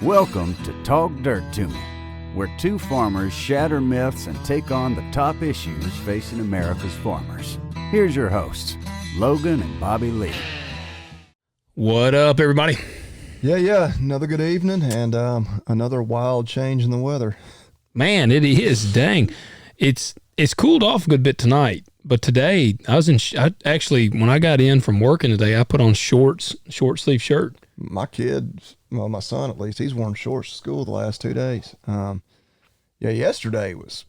Welcome to Talk Dirt to Me, where two farmers shatter myths and take on the top issues facing America's farmers. Here's your hosts, Logan and Bobby Lee. What up, everybody? Yeah. Another good evening and another wild change in the weather. Man, it is. Dang. It's cooled off a good bit tonight, but today I actually, when I got in from working today, I put on short sleeve shirt. My kids, well, my son at least, he's worn shorts to school the last 2 days. Yesterday was,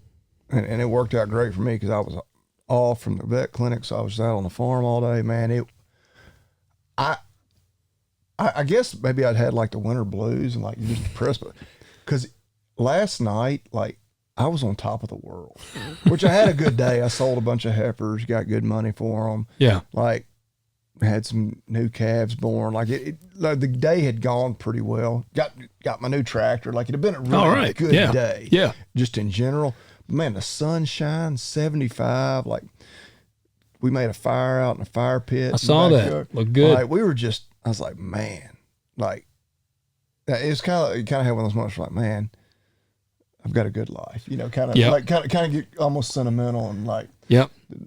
and it worked out great for me because I was off from the vet clinic, so I was out on the farm all day. Man, I guess maybe I'd had like the winter blues and like just depressed, but because last night, like I was on top of the world, which I had a good day. I sold a bunch of heifers, got good money for them. Yeah. Like had some new calves born. Like like the day had gone pretty well. Got my new tractor. Like it had been a really good day. Yeah. Just in general. Man, the sunshine, 75. Like we made a fire out in a fire pit. I saw that. Looked good. Like we were just, I was like, man, like it's kind of had one of those moments like, man, I've got a good life, kind of get almost sentimental and like,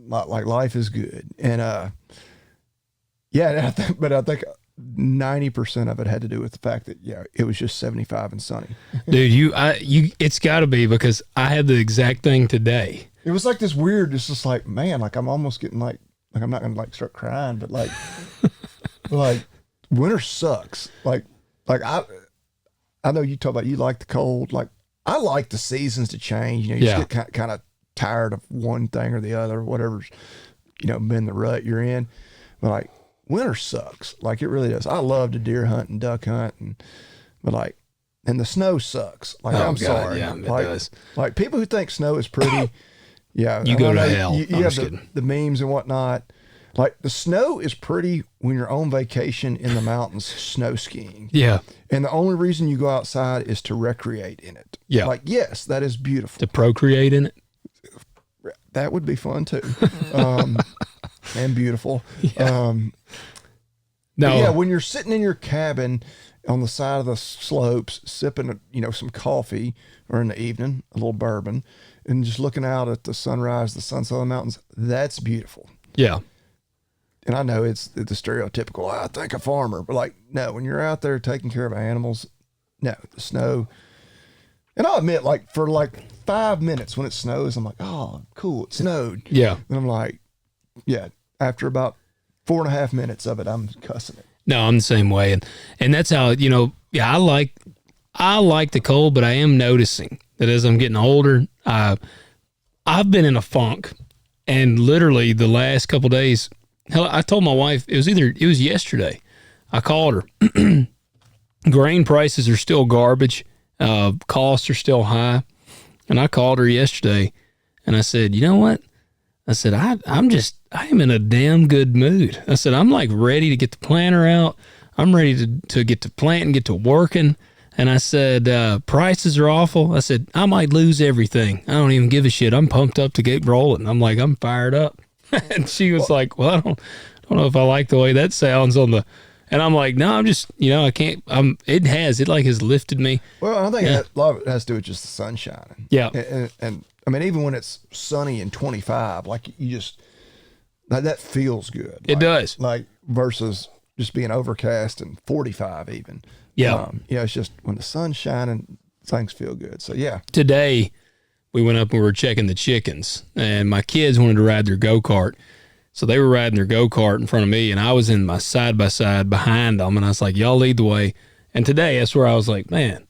like life is good. And, I think 90% of it had to do with the fact that, it was just 75 and sunny. Dude, it's gotta be because I had the exact thing today. It was like this weird, it's just like, man, like I'm almost getting like I'm not going to like start crying, but like, like winter sucks. Like I know you talk about, you like the cold. Like I like the seasons to change, you just get kind of tired of one thing or the other, whatever's, been the rut you're in. But like winter sucks. Like it really does. I love to deer hunt and duck hunt and the snow sucks. Like I'm sorry. Yeah, it like, does. Like people who think snow is pretty, you go to hell. You have the memes and whatnot. Like the snow is pretty when you're on vacation in the mountains snow skiing. Yeah. And the only reason you go outside is to recreate in it. Yeah. Like, yes, that is beautiful. To procreate in it. That would be fun too. And beautiful. Yeah. When you're sitting in your cabin on the side of the slopes, sipping, some coffee, or in the evening, a little bourbon, and just looking out at the sunrise, the sunset on the mountains, that's beautiful. Yeah. And I know it's the stereotypical, I think a farmer, but like, no, when you're out there taking care of animals, no, the snow. And I'll admit, like for like 5 minutes when it snows, I'm like, oh, cool, it snowed. Yeah. And I'm like, after about 4.5 minutes of it, I'm cussing it. No, I'm the same way. And that's how, I like the cold, but I am noticing that as I'm getting older, I've been in a funk, and literally the last couple of days, hell, I told my wife, it was yesterday. I called her. Grain prices are still garbage. Costs are still high. And I called her yesterday and I said, you know what? I said, I am in a damn good mood. I said, I'm like ready to get the planter out. I'm ready to get to planting, get to working. And I said, prices are awful. I said, I might lose everything. I don't even give a shit. I'm pumped up to get rolling. I'm like, I'm fired up. And she was like, well, I don't know if I like the way that sounds and I'm like, no, I'm just, I can't, it has lifted me. Well, I think a lot of it has to do with just the sun shining. Yeah. And I mean, even when it's sunny and 25, like you just, that feels good. It does. Like versus just being overcast and 45 even. Yeah. It's just when the sun's shining, things feel good. So yeah. Today we went up and we were checking the chickens, and my kids wanted to ride their go-kart. So they were riding their go-kart in front of me, and I was in my side-by-side behind them, and I was like, y'all lead the way. And today, that's where I was like, man,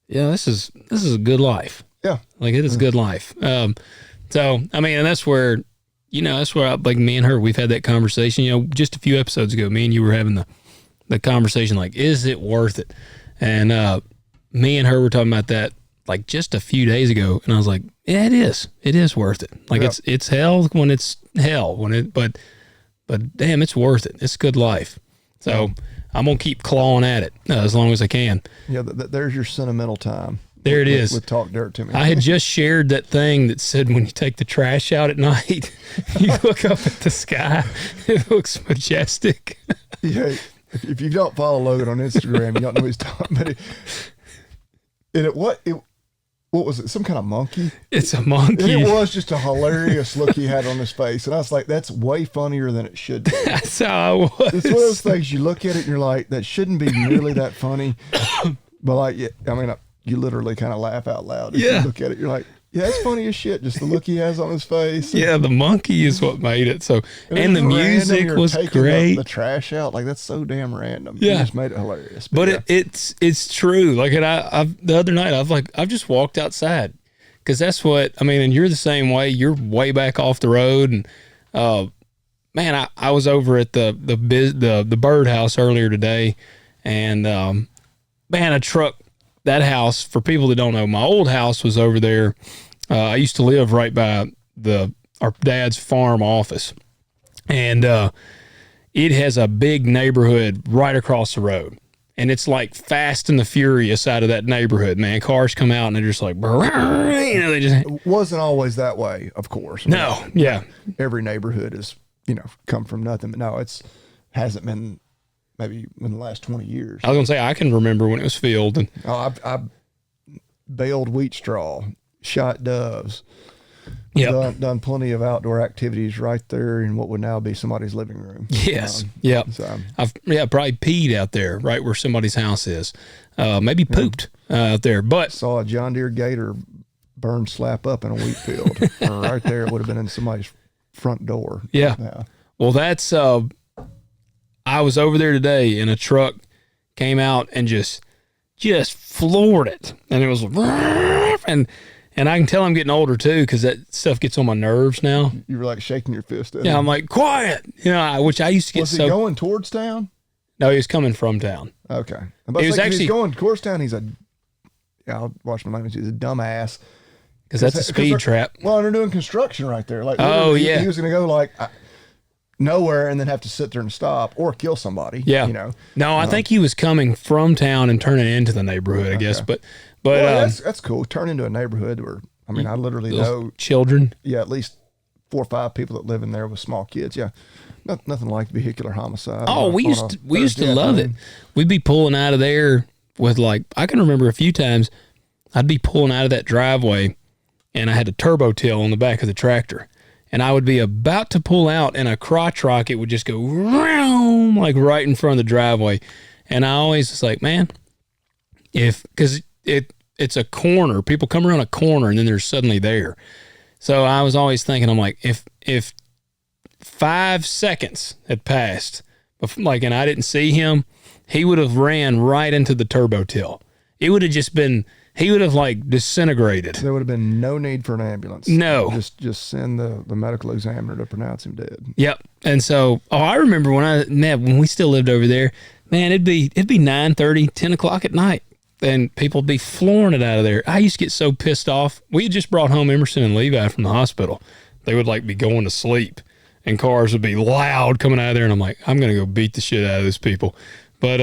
this is a good life. Yeah. Like, it is a good life. So, I mean, and that's where, like me and her, we've had that conversation, just a few episodes ago, me and you were having the conversation, like, is it worth it? And me and her were talking about that, like, just a few days ago, and I was like, yeah, it is. It is worth it. Like, it's hell when it's hell, but damn, it's worth it. It's a good life. So I'm going to keep clawing at it as long as I can. Yeah, there's your sentimental time. There it is. With Talk Dirt to Me. I had just shared that thing that said when you take the trash out at night, you look up at the sky, it looks majestic. Yeah. If you don't follow Logan on Instagram, you don't know what he's talking about. what was it? Some kind of monkey? It's a monkey. And it was just a hilarious look he had on his face. And I was like, that's way funnier than it should be. That's how I was. It's one of those things you look at it and you're like, that shouldn't be nearly that funny. But like, yeah, I mean, you literally kind of laugh out loud. If you look at it, you're like, yeah, it's funny as shit. Just the look he has on his face. Yeah, the monkey is what made it. So, and the music was great. The trash out, like that's so damn random. Yeah, it just made it hilarious. But yeah. it's true. Like, and the other night I've just walked outside because that's what I mean. And you're the same way. You're way back off the road, and man, I was over at the birdhouse earlier today, and man, a truck. That house, for people that don't know, my old house was over there. I used to live right by our dad's farm office. And it has a big neighborhood right across the road. And it's like Fast and the Furious out of that neighborhood, man. Cars come out and they're just like, they just... It wasn't always that way, of course. No, yeah. Every neighborhood is, come from nothing. But no, hasn't been... Maybe in the last 20 years. I was going to say, I can remember when it was filled. And I baled wheat straw, shot doves. Done plenty of outdoor activities right there in what would now be somebody's living room. Yes. So. I've probably peed out there right where somebody's house is. Maybe pooped out there. But saw a John Deere Gator burn slap up in a wheat field. Right there. It would have been in somebody's front door. Yeah. Well, that's... I was over there today and a truck came out and just floored it. And it was, and I can tell I'm getting older too, because that stuff gets on my nerves now. You were like shaking your fist at him. Yeah, I'm like, quiet. Which I used to get Was he going towards town? No, he was coming from town. Okay. He's going towards town. I'll watch my language. He's a dumbass. Because that's a speed trap. Well, they're doing construction right there. Like, he was going to go like... nowhere and then have to sit there and stop or kill somebody. Yeah. No, I think he was coming from town and turning into the neighborhood, I guess. But that's cool. Turn into a neighborhood where, I mean, I literally know children. Yeah. At least 4 or 5 people that live in there with small kids. Yeah. Nothing like vehicular homicide. Oh, we used to love it. We'd be pulling out of there with I can remember a few times I'd be pulling out of that driveway and I had a turbo till on the back of the tractor. And I would be about to pull out, and a crotch rocket would just go like right in front of the driveway. And I always was like, man, because it's a corner. People come around a corner, and then they're suddenly there. So I was always thinking, I'm like, if 5 seconds had passed, and I didn't see him, he would have ran right into the turbo till. It would have just been... He would have disintegrated. There would have been no need for an ambulance. No. Just send the medical examiner to pronounce him dead. Yep. And so, I remember when we still lived over there, man, it'd be 9:30, 10 o'clock at night, and people would be flooring it out of there. I used to get so pissed off. We had just brought home Emerson and Levi from the hospital. They would be going to sleep, and cars would be loud coming out of there, and I'm like, I'm going to go beat the shit out of those people. But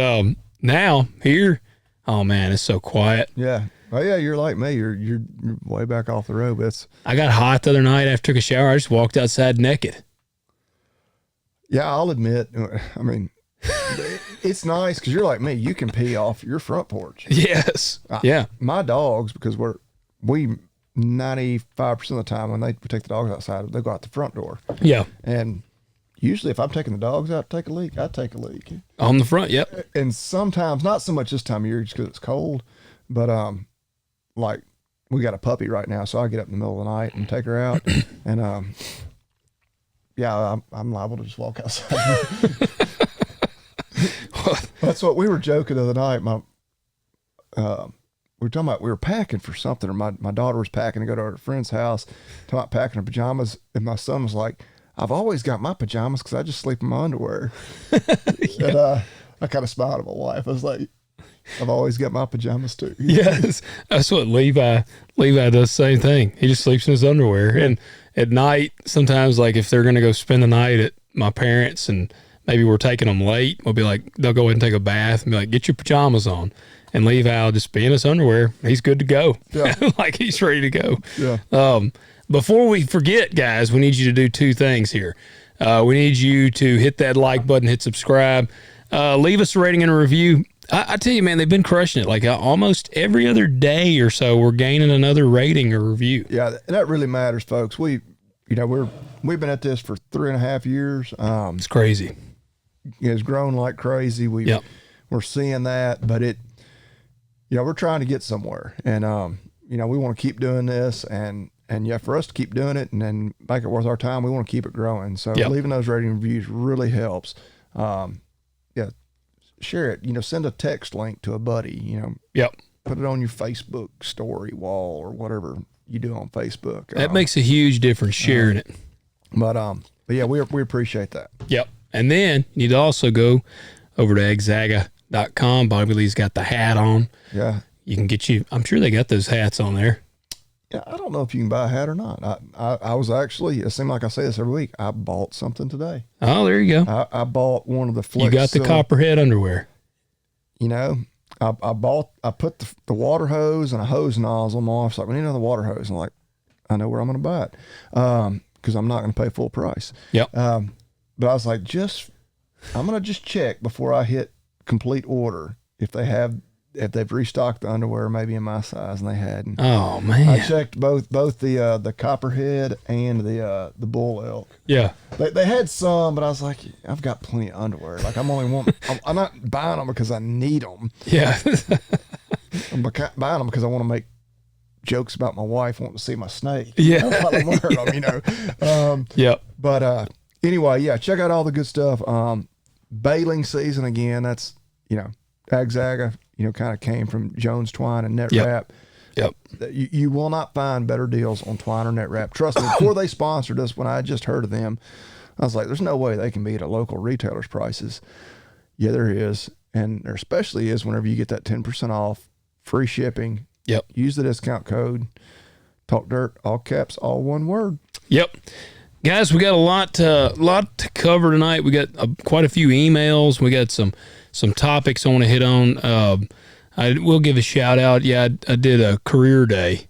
now, here, oh man, it's so quiet. Yeah. Oh yeah, you're like me. You're way back off the road. But I got hot the other night after I took a shower. I just walked outside naked. Yeah, I'll admit. I mean, it's nice because you're like me. You can pee off your front porch. Yes. My dogs, because we 95% of the time when we take the dogs outside, they go out the front door. Yeah. And usually, if I'm taking the dogs out to take a leak, I take a leak on the front. Yep. And sometimes, not so much this time of year, just because it's cold, but we got a puppy right now, so I get up in the middle of the night and take her out, and I'm liable to just walk outside. That's what we were joking the other night. We were talking about, we were packing for something, or my daughter was packing to go to her friend's house, talking about packing her pajamas, and my son was like, I've always got my pajamas because I just sleep in my underwear. And I kind of smiled at my wife. I was like, I've always got my pajamas too. Yes, that's what Levi does the same thing. He just sleeps in his underwear. And at night, sometimes if they're going to go spend the night at my parents' and maybe we're taking them late, we'll be like, they'll go ahead and take a bath and be like, get your pajamas on. And Levi will just be in his underwear. He's good to go. Yeah. He's ready to go. Yeah. Before we forget, guys, we need you to do 2 things here. We need you to hit that like button, hit subscribe, leave us a rating and a review. I tell you, man, they've been crushing it. Like almost every other day or so, we're gaining another rating or review. Yeah, and that really matters, folks. We've been at this for 3.5 years. It's crazy. It's grown like crazy. We're seeing that, but we're trying to get somewhere, and we want to keep doing this, and for us to keep doing it and then make it worth our time, we want to keep it growing. So leaving those rating reviews really helps. Share it. Send a text link to a buddy. Put it on your Facebook story wall or whatever you do on Facebook. That makes a huge difference sharing it. But yeah, we appreciate that. Yep. And then you need to also go over to exaga.com. Bobby Lee's got the hat on. Yeah. You can I'm sure they got those hats on there. Yeah, I don't know if you can buy a hat or not. I was actually, it seemed like I say this every week, I bought something today. Oh, there you go. I bought one of the Flex. You got the copperhead underwear. I put the water hose and a hose nozzle on my office. Like, we need another water hose. I'm like, I know where I'm going to buy it. Because I'm not going to pay full price. Yep. But I was like, I'm going to just check before I hit complete order if they've restocked the underwear maybe in my size, and they hadn't. Oh man! I checked both the copperhead and the bull elk. Yeah, they had some, but I was like, I've got plenty of underwear. Like I'm not buying them because I need them. Yeah, I'm buying them because I want to make jokes about my wife wanting to see my snake. Yeah, while I'm wearing them, Yep. But anyway, yeah, check out all the good stuff. Baling season again. That's Agzaga. Kind of came from Jones Twine and Net Wrap. Yep. You will not find better deals on Twine or Net Wrap. Trust me, before they sponsored us, when I just heard of them, I was like, there's no way they can beat a local retailer's prices. Yeah, there is. And there especially is whenever you get that 10% off, free shipping. Yep. Use the discount code, Talk Dirt, all caps, all one word. Yep. Guys, we got a lot to cover tonight. We got quite a few emails. We got some topics I want to hit on. I will give a shout out. Yeah, I did a career day.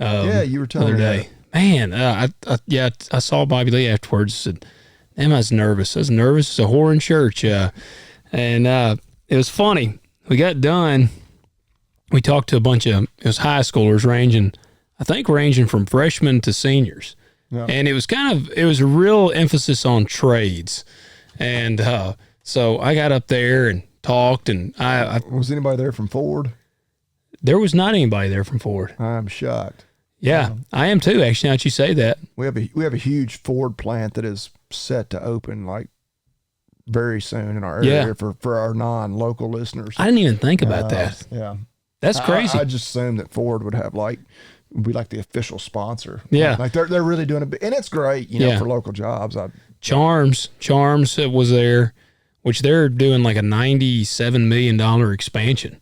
Yeah, you were telling me that. Man, I saw Bobby Lee afterwards. Said, "Damn, I was nervous. I was nervous as a whore in church." And it was funny. We got done. We talked to a bunch of high schoolers ranging from freshmen to seniors. Yeah. And it was a real emphasis on trades. And so I got up there and talked, and I was anybody there from Ford? There was not anybody there from Ford. I'm shocked. Yeah, I am too, actually, now that you say that. We have a huge Ford plant that is set to open like very soon in our area for our non-local listeners. I didn't even think about that. Yeah. That's crazy. I just assumed that Ford would have be like the official sponsor. Yeah. Like they're really doing it. And it's great, for local jobs. Charms was there, which they're doing like a $97 million expansion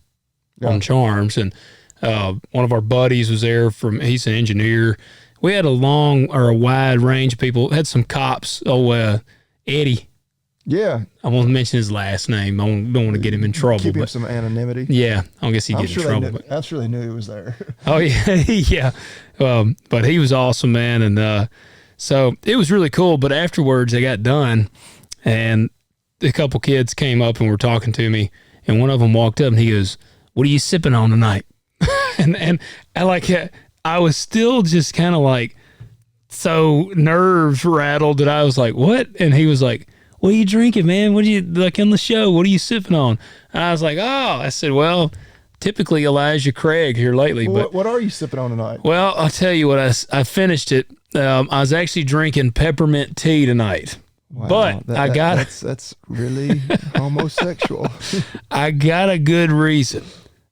on Charms. And one of our buddies was there he's an engineer. We had a wide range of people. Had some cops. Eddie. Yeah. I won't mention his last name. I don't want to get him in trouble. Keep him some anonymity. Yeah. I guess he'd get in trouble. I'm sure they knew he was there. Oh, yeah. Yeah. But he was awesome, man. And so it was really cool. But afterwards, I got done, and a couple kids came up and were talking to me. And one of them walked up and he goes, "What are you sipping on tonight?" and I was still just kind of like so nerves rattled that I was like, "What?" And he was like, "What are you drinking, man? What are you like on the show? What are you sipping on?" And I was like, "Oh," I said, "Well, typically Elijah Craig here lately." Well, but what are you sipping on tonight? Well, I'll tell you what, I finished it. I was actually drinking peppermint tea tonight. Wow, but that's really homosexual. I got a good reason.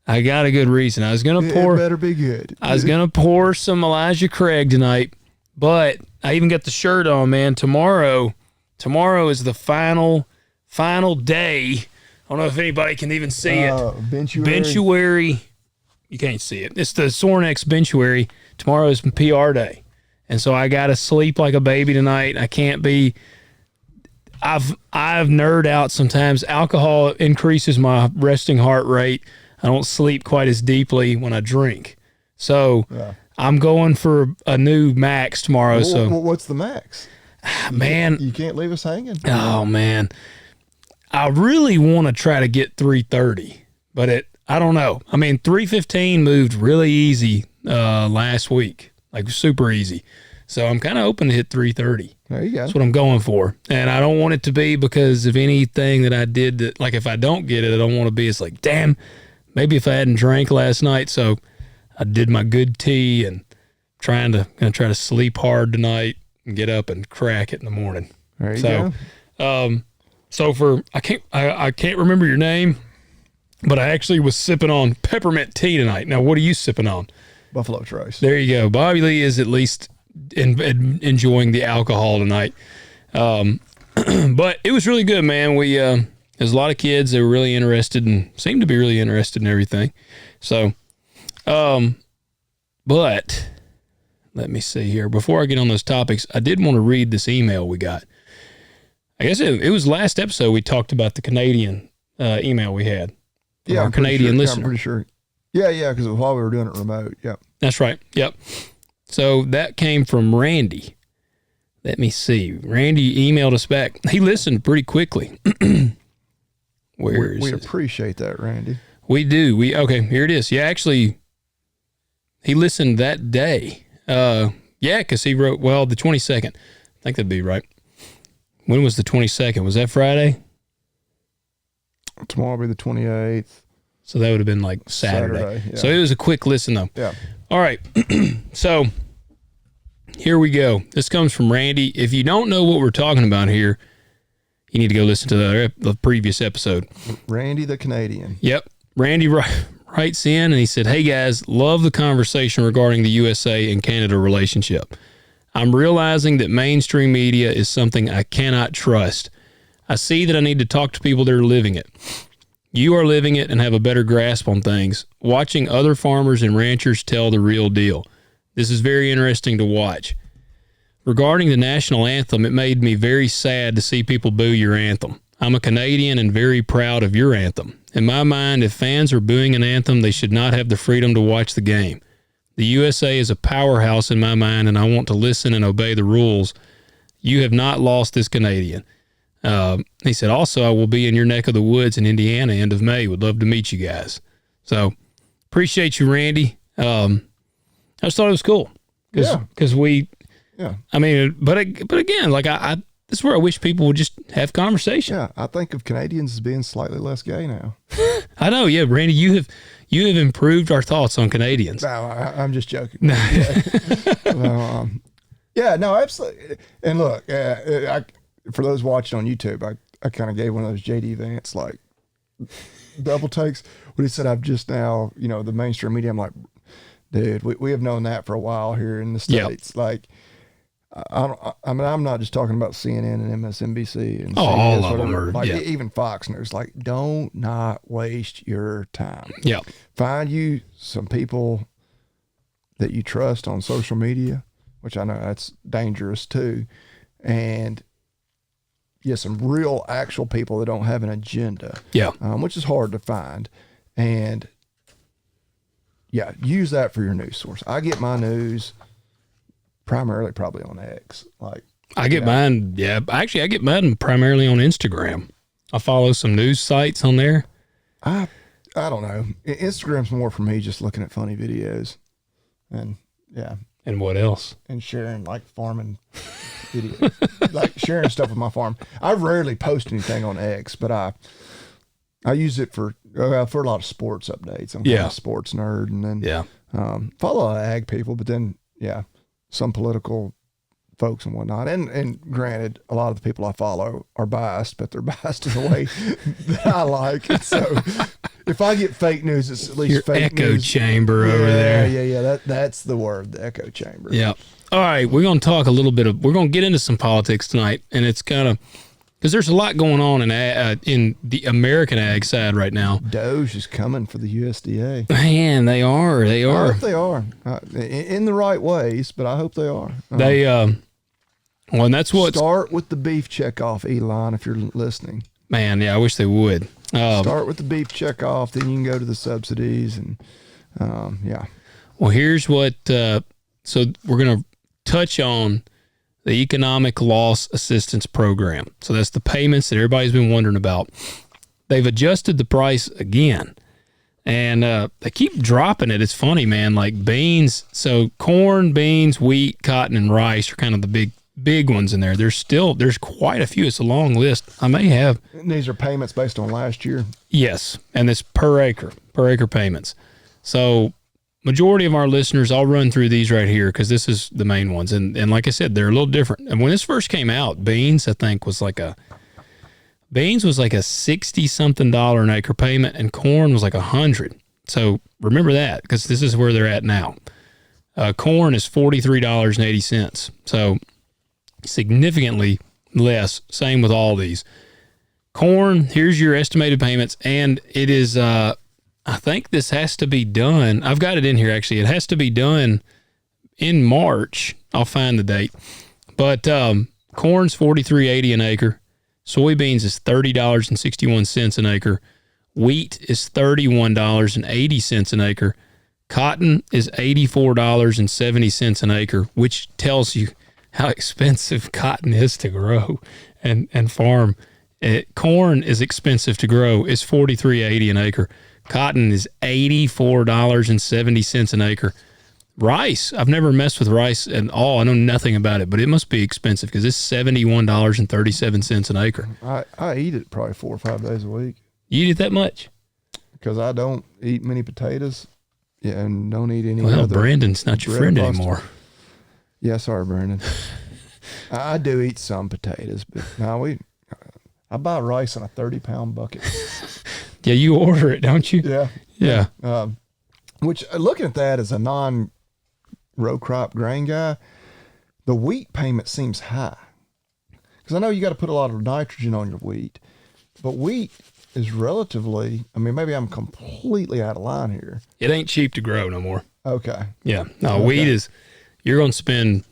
I was gonna pour. It better be good. I was gonna pour some Elijah Craig tonight, but I even got the shirt on, man. Tomorrow is the final day. I don't know if anybody can even see it. Benchuary. You can't see it. It's the Sornex Benchuary. Tomorrow is PR day. And so I got to sleep like a baby tonight. I can't be. I've nerd out sometimes. Alcohol increases my resting heart rate. I don't sleep quite as deeply when I drink. So I'm going for a new max tomorrow. So what's the max? Man, you can't leave us hanging. Oh man, I really want to try to get 330, But I don't know. I mean, 315 moved really easy last week, like super easy. So I'm kind of hoping to hit 330. There you go. That's what I'm going for. And I don't want it to be because of anything that I did that, like if I don't get it, I don't want to be, it's like, damn, maybe if I hadn't drank last night. So I did my good tea and gonna try to sleep hard tonight and get up and crack it in the morning. There you go. So I can't remember your name, but I actually was sipping on peppermint tea tonight. Now, what are you sipping on? Buffalo Trace. There you go. Bobby Lee is at least enjoying the alcohol tonight. But it was really good, man. There's a lot of kids that were really interested and seemed to be really interested in everything. So, but let me see here. Before I get on those topics, I did want to read this email we got. I guess it was last episode we talked about the Canadian email we had. Yeah, our Canadian listener. I'm pretty sure. Yeah, because while we were doing it remote. Yep. That's right. Yep. So that came from Randy. Let me see. Randy emailed us back. He listened pretty quickly. We appreciate that, Randy. We do. Okay, here it is. Yeah, actually, he listened that day. Yeah, because he wrote, the 22nd. I think that'd be right. When was the 22nd? Was that Friday? Tomorrow will be the 28th. So that would have been like Saturday. Yeah. So it was a quick listen, though. Yeah. All right. So here we go. This comes from Randy. If you don't know what we're talking about here, you need to go listen to the previous episode. Randy the Canadian. Yep. Randy writes in and he said, "Hey guys, love the conversation regarding the USA and Canada relationship. I'm realizing that mainstream media is something I cannot trust. I see that I need to talk to people that are living it. You are living it and have a better grasp on things, watching other farmers and ranchers tell the real deal. This is very interesting to watch. Regarding the national anthem, it made me very sad to see people boo your anthem. I'm a Canadian and very proud of your anthem. In my mind, if fans are booing an anthem, they should not have the freedom to watch the game. The USA is a powerhouse in my mind, and I want to listen and obey the rules. You have not lost this Canadian." He said, "Also, I will be in your neck of the woods in Indiana end of May. Would love to meet you guys." So appreciate you, Randy. I just thought it was cool. Because I mean, but again, like this is where I wish people would just have conversation. Yeah. I think of Canadians as being slightly less gay now. I know. Yeah. Randy, you have improved our thoughts on Canadians. No, I'm just joking. No, absolutely. And look, for those watching on YouTube, I kind of gave one of those JD Vance like double takes when he said, "I've just now, the mainstream media." I'm like, dude, we have known that for a while here in the States. Yep. Like, I'm not just talking about CNN and MSNBC and all of them are, like even Fox News. Like, don't not waste your time. Yeah, find you some people that you trust on social media, which I know that's dangerous too, and some real actual people that don't have an agenda. Yeah, which is hard to find, and use that for your news source. I get my news primarily probably on X. Like I get mine. Yeah, actually, I get mine primarily on Instagram. I follow some news sites on there. I don't know. Instagram's more for me, just looking at funny videos, and and what else? And sharing like farming videos, like sharing stuff with my farm. I rarely post anything on X, but I use it for a lot of sports updates. I'm kind of a sports nerd, and then follow a lot of ag people, but then some political folks and whatnot. And granted, a lot of the people I follow are biased, but they're biased in a way that I like. And so if I get fake news, it's at least your fake echo news. Chamber over there. Yeah. That's the word, the echo chamber. Yeah. All right, we're going to talk a little bit we're going to get into some politics tonight, and it's kind of because there's a lot going on in the American ag side right now. Doge is coming for the USDA. Man, they are. I hope they are in the right ways, but I hope they are. And that's what. Start with the beef checkoff, Elon, if you're listening. Man, yeah, I wish they would. Start with the beef checkoff, then you can go to the subsidies, and Well, here's what. So we're going to touch on the Economic Loss Assistance Program. So that's the payments that everybody's been wondering about. They've adjusted the price again. And they keep dropping it. It's funny, man. Like beans, so corn, beans, wheat, cotton, and rice are kind of the big ones in there. There's quite a few. It's a long list. I may have. And these are payments based on last year? Yes, and it's per acre payments. So majority of our listeners, I'll run through these right here because this is the main ones. And like I said, they're a little different. And when this first came out, beans, I think, was like a 60-something an acre payment, and corn was like $100. So remember that, because this is where they're at now. Corn is $43.80. So significantly less. Same with all these. Corn, here's your estimated payments, and it is, I think this has to be done. I've got it in here, actually. It has to be done in March. I'll find the date. But corn's $43.80 an acre. Soybeans is $30.61 an acre. Wheat is $31.80 an acre. Cotton is $84.70 an acre, which tells you how expensive cotton is to grow and farm. Corn is expensive to grow. It's $43.80 an acre. Cotton is $84.70 an acre. Rice, I've never messed with rice at all. I know nothing about it, but it must be expensive because it's $71.37 an acre. I eat it probably 4 or 5 days a week. You eat it that much? Because I don't eat many potatoes, and don't eat any Well, other. Brandon's not your friend anymore. Yeah, sorry, Brandon. I do eat some potatoes, but no, I buy rice in a 30-pound bucket. Yeah, you order it, don't you? Yeah. Yeah. Which, looking at that as a non-row crop grain guy, the wheat payment seems high. Because I know you got to put a lot of nitrogen on your wheat, but wheat is relatively, I mean, maybe I'm completely out of line here. It ain't cheap to grow no more. Okay. Yeah. No, wheat is, you're going to spend,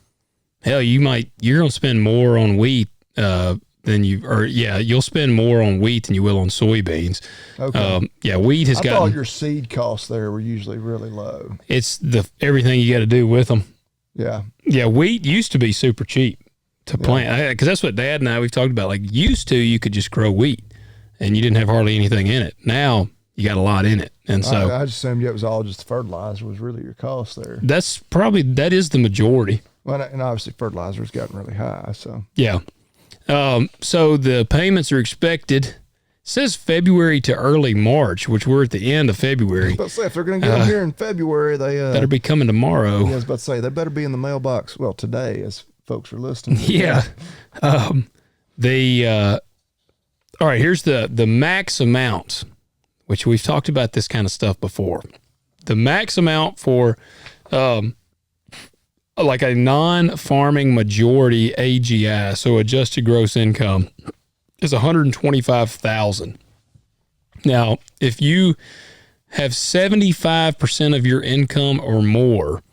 you're going to spend more on wheat you'll spend more on wheat than you will on soybeans. Okay. Wheat has gotten. I thought your seed costs there were usually really low. It's everything you got to do with them. Yeah. Yeah, wheat used to be super cheap to plant, because that's what Dad and I, we've talked about. Like, used to, you could just grow wheat and you didn't have hardly anything in it. Now you got a lot in it. And so I just assumed it was all just fertilizer was really your cost there. That is the majority. Well, and obviously fertilizer's gotten really high. So yeah. So the payments are expected, it says February to early March, which we're at the end of February. But say if they're going to get them here in February, they better be coming tomorrow. Yeah, I was about to say they better be in the mailbox. Well, today, as folks are listening. Yeah. All right. Here's the max amount, which we've talked about this kind of stuff before. The max amount for like a non-farming majority AGI, so adjusted gross income, is $125,000. Now, if you have 75% of your income or more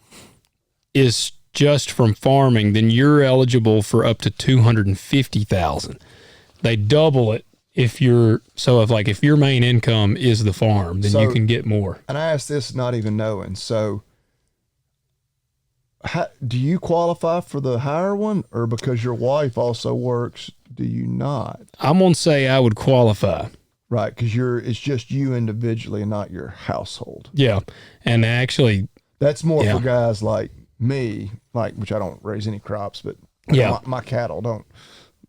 is just from farming, then you're eligible for up to $250,000. They double it if your main income is the farm, then you can get more. And I asked this not even knowing. So do you qualify for the higher one, or because your wife also works, do you not? I'm going to say I would qualify. Right, because it's just you individually and not your household. Yeah, and actually, that's more for guys like me, which I don't raise any crops, but my cattle don't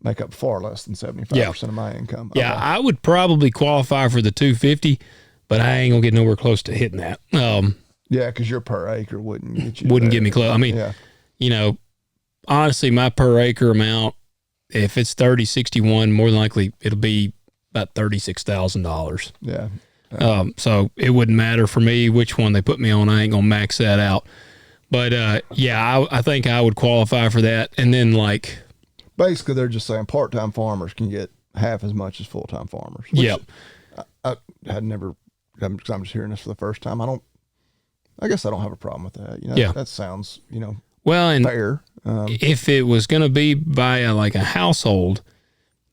make up far less than 75% of my income. Yeah, okay. I would probably qualify for the 250, but I ain't gonna get nowhere close to hitting that. Yeah, because your per acre wouldn't get you. Wouldn't get me close. I mean, honestly, my per acre amount, if it's 30/61, more than likely it'll be about $36,000. Yeah. So it wouldn't matter for me which one they put me on. I ain't gonna max that out. But I think I would qualify for that. And then basically they're just saying part-time farmers can get half as much as full-time farmers. Yep. I had never, because I'm just hearing this for the first time. I guess I don't have a problem with that. That sounds, fair. If it was going to be by a household,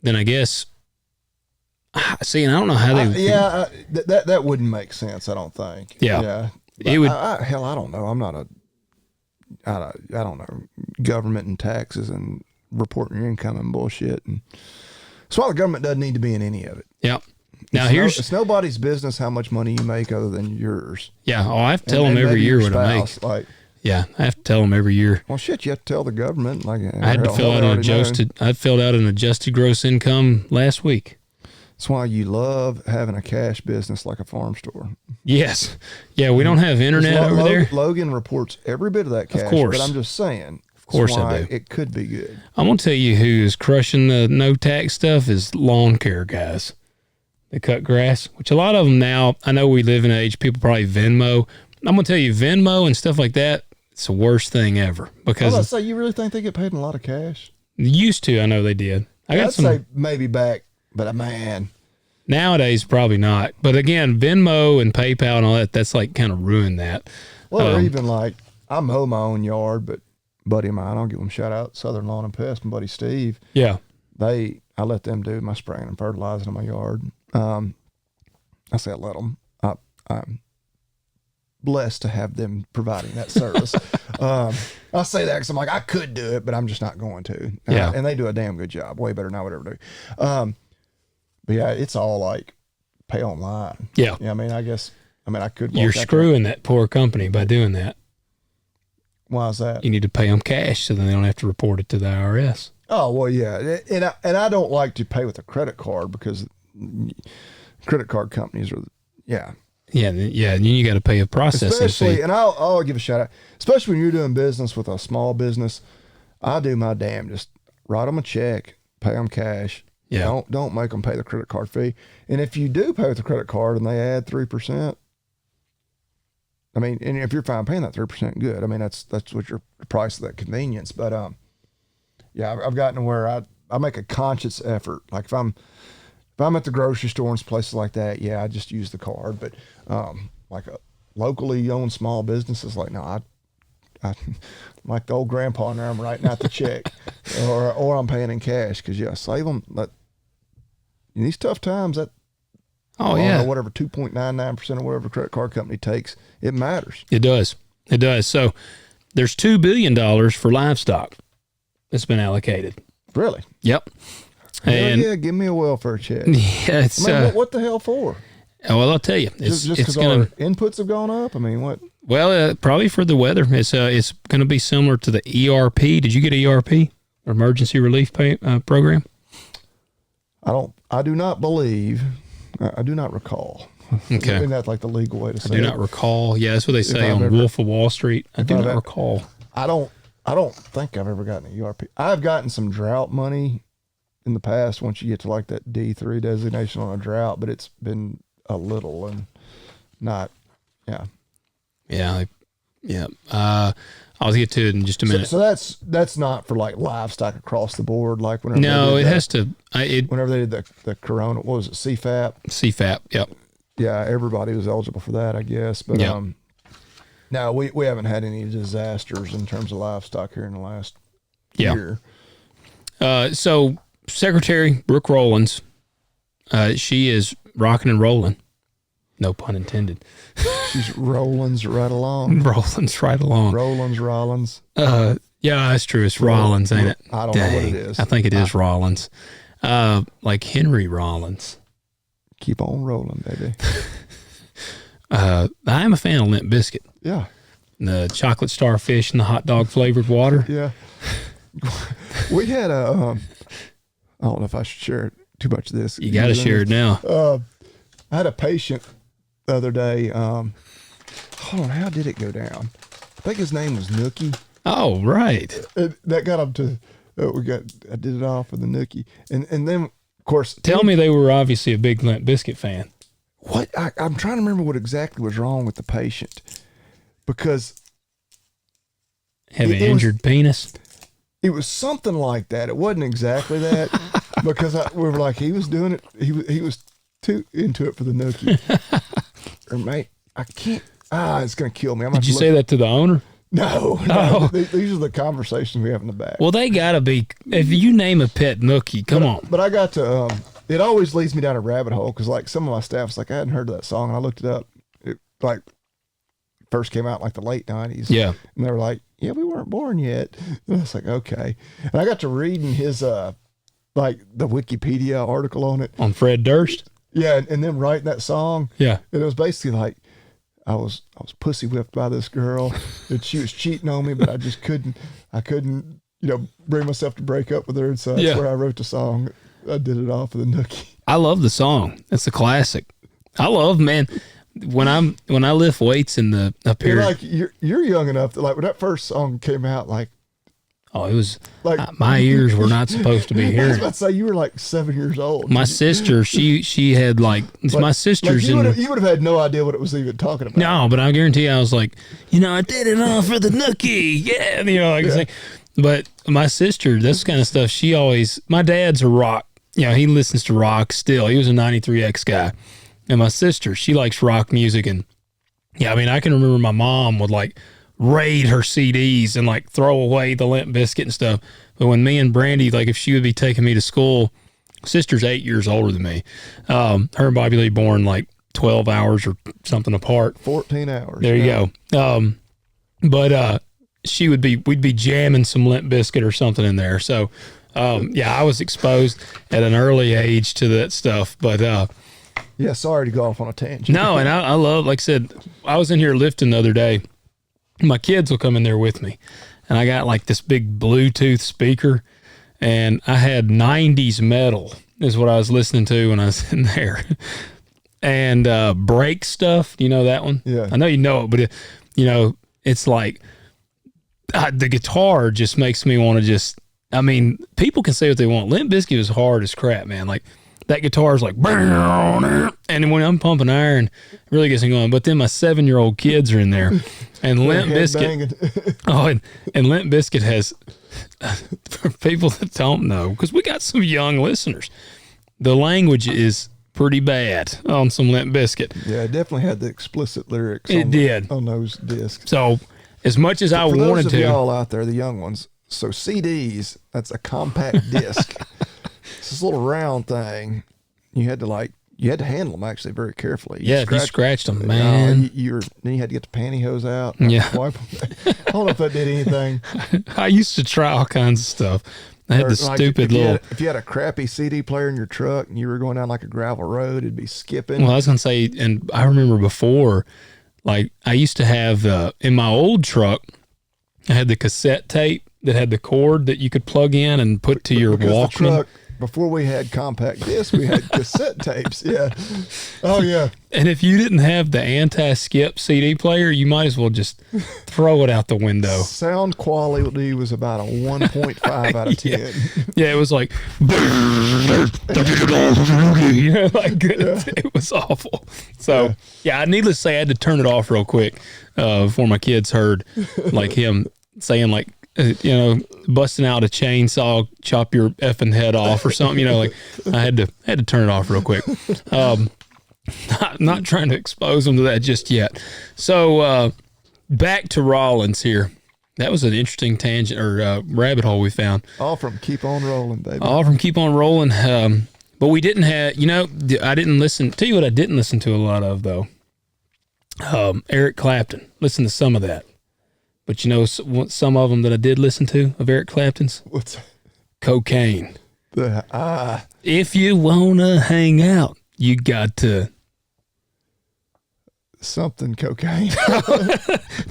then I guess, see, and I don't know how they. That wouldn't make sense. I don't think. Yeah. It would. I don't know. I'm not I don't know, government and taxes and reporting your income and bullshit. And that's why the government doesn't need to be in any of it. Yeah. Now it's nobody's business how much money you make other than yours. Yeah. Oh, I have to tell them every year what I make. Like, yeah, I have to tell them every year. Well, shit, you have to tell the government. Like, I had to fill out an adjusted. I filled out an adjusted gross income last week. That's why you love having a cash business like a farm store. Yes. Yeah, we don't have internet over there. Logan reports every bit of that cash. Of course. But I'm just saying. Of course I do. It could be good. I'm going to tell you who's crushing the no tax stuff is lawn care guys. They cut grass, which a lot of them now, I know we live in an age, people probably Venmo. I'm going to tell you, Venmo and stuff like that, it's the worst thing ever. Because I was say, you really think they get paid in a lot of cash? Used to, I know they did. I'd say maybe back, but man. Nowadays, probably not. But again, Venmo and PayPal and all that, that's like kind of ruined that. Well, or even like, I mow my own yard, but buddy of mine, I'll give him a shout out, Southern Lawn and Pest, my buddy Steve. Yeah. I let them do my spraying and fertilizing in my yard. I say I let them. I'm blessed to have them providing that service. I say that because I'm like, I could do it, but I'm just not going to. Yeah. And they do a damn good job, way better than I would ever do. But yeah, it's all like pay online. Yeah. I mean, I could. You're screwing that poor company by doing that. Why is that? You need to pay them cash so then they don't have to report it to the IRS. Oh, well, yeah. And I don't like to pay with a credit card because credit card companies are, yeah. Yeah. And you got to pay a processing fee. And I'll give a shout out, especially when you're doing business with a small business. I do my damn, just write them a check, pay them cash. Yeah. Don't make them pay the credit card fee. And if you do pay with the credit card and they add 3%, I mean, and if you're fine paying that 3%, good. I mean, that's what your price of that convenience. But yeah, I've gotten to where I make a conscious effort. Like if I'm at the grocery store and places like that, yeah, I just use the card. But like a locally owned small businesses, like no, I like the old grandpa in there, I'm writing out the check, or I'm paying in cash because yeah, save them. But in these tough times, that whatever 2.99% or whatever credit card company takes, it matters. It does. So there's $2 billion for livestock that's been allocated. Really? Yep. And yeah, give me a welfare check. Yeah, it's what the hell for? Well, I'll tell you, just because our inputs have gone up. I mean, what? Well, probably for the weather. It's going to be similar to the ERP. Did you get ERP, or Emergency Relief Program? I do not believe. I do not recall. Okay. Isn't that like the legal way to say it? I do not recall. Yeah, that's what they say on Wolf of Wall Street. I do not recall. I don't think I've ever gotten an ERP. I've gotten some drought money in the past once you get to like that D3 designation on a drought, but it's been a little and not, yeah. Yeah. I'll get to it in just a minute. So that's not for like livestock across the board. Like whenever whenever they did the Corona, what was it? CFAP. CFAP. Yep. Yeah. Everybody was eligible for that, I guess. But, no, we haven't had any disasters in terms of livestock here in the last year. So Secretary Brooke Rollins, she is rocking and rolling. No pun intended. She's Rollins right along. Rollins right along. Rollins. Yeah, that's true. It's Rollins, ain't it? I don't know what it is. I think it is Rollins. Like Henry Rollins. Keep on rolling, baby. I am a fan of Limp Biscuit. Yeah. The chocolate starfish and the hot dog flavored water. Yeah. We had I don't know if I should share too much of this. You got to share it now. I had a patient the other day. Hold on, how did it go down? I think his name was Nookie. Oh, right. That got him to. I did it all for the Nookie, and then of course. Tell me they were obviously a big Limp Biscuit fan. What I'm trying to remember what exactly was wrong with the patient, because have an injured penis. It was something like that. It wasn't exactly that because we were like he was doing it. He was too into it for the Nookie. Or mate, I can't. It's gonna kill me. Did you say that to the owner? No. Oh. These are the conversations we have in the back. Well, they gotta be. If you name a pet Nookie, come on. But I got to. It always leads me down a rabbit hole because like some of my staff's like I hadn't heard of that song and I looked it up. It like first came out in like the late 90s. Yeah. And they were like, yeah, we weren't born yet. And I was like, okay. And I got to reading his like the Wikipedia article on it. On Fred Durst. Yeah, and then writing that song. Yeah. And it was basically like I was pussy whipped by this girl, and she was cheating on me, but I just couldn't, bring myself to break up with her. And so that's where I wrote the song. I did it off of the nookie. I love the song. It's a classic. I love, man, when I lift weights in the up here. Like you're young enough that like when that first song came out, like it was like my ears were not supposed to be I was hearing. about to say you were like 7 years old. My sister, she had like my sister's you would have had no idea what it was even talking about. No, but I guarantee you, I was like, I did it all for the nookie. Yeah. But my sister, this kind of stuff, my dad's a rock. He listens to rock still. He was a 93X guy. And my sister, she likes rock music. And I can remember my mom would like raid her CDs and like throw away the Limp Bizkit and stuff. But when me and Brandy, like if she would be taking me to school, sister's 8 years older than me. Her and Bobby Lee born like 12 hours or something apart. 14 hours. There you go. But we'd be jamming some Limp Bizkit or something in there. So, I was exposed at an early age to that stuff. But, sorry to go off on a tangent. No, and I love, like I said, I was in here lifting the other day. My kids will come in there with me, and I got like this big Bluetooth speaker, and I had 90s metal is what I was listening to when I was in there. And break stuff, you know that one? Yeah. I know you know it, but it's like the guitar just makes me want to people can say what they want. Limp Bizkit is hard as crap, man. Like that guitar is like, and when I'm pumping iron, it really gets me going. But then my 7-year-old kids are in there, and Limp Bizkit. And Limp Bizkit has, for people that don't know, because we got some young listeners, the language is pretty bad on some Limp Bizkit. Yeah, it definitely had the explicit lyrics. On those discs. So as much as I wanted for those of to, y'all out there, the young ones. So CDs, that's a compact disc. It's this little round thing. You had to handle them actually very carefully. If you scratched them, man. Then you had to get the pantyhose out. Yeah. Wipe them. I don't know if that did anything. I used to try all kinds of stuff. I had the like stupid little. If you had a crappy CD player in your truck and you were going down like a gravel road, it'd be skipping. Well, I was gonna say, and I remember before, like I used to have in my old truck, I had the cassette tape that had the cord that you could plug in and put to your Walkman. Before we had compact discs, we had cassette tapes. Yeah. Oh, yeah. And if you didn't have the anti-skip CD player, you might as well just throw it out the window. Sound quality was about a 1.5 out of 10. Yeah, it was like, it was awful. So, needless to say, I had to turn it off real quick before my kids heard like him saying like, busting out a chainsaw, chop your effing head off or something, like I had to turn it off real quick. Not trying to expose them to that just yet. So, back to Rollins here. That was an interesting tangent or rabbit hole we found. All from Keep On Rolling, baby. All from Keep On Rolling. But we didn't have, I didn't listen. Tell you what I didn't listen to a lot of, though. Eric Clapton. Listen to some of that. But some of them that I did listen to of Eric Clapton's? What's that? Cocaine. If you want to hang out, you got to... Something cocaine.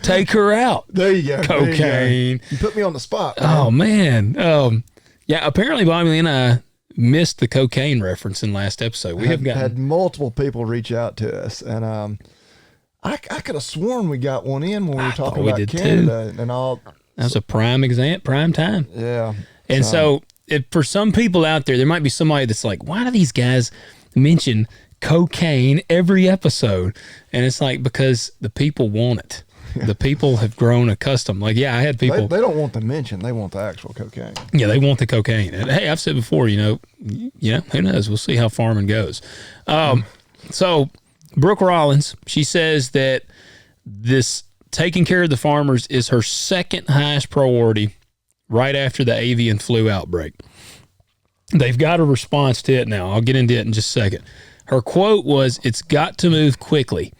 Take her out. There you go. Cocaine. You put me on the spot, man. Oh, man. Apparently Bobby Lee and I missed the cocaine reference in last episode. We have had multiple people reach out to us, and I could have sworn we got one in when we were talking about Canada and all. That was a prime time. Yeah. And so for some people out there might be somebody that's like, why do these guys mention cocaine every episode? And it's like, because the people want it. The people have grown accustomed. Like, I had people. They don't want the mention. They want the actual cocaine. Yeah, they want the cocaine. And hey, I've said before, who knows? We'll see how farming goes. So Brooke Rollins, she says that this taking care of the farmers is her second highest priority right after the avian flu outbreak. They've got a response to it now. I'll get into it in just a second. Her quote was, "It's got to move quickly.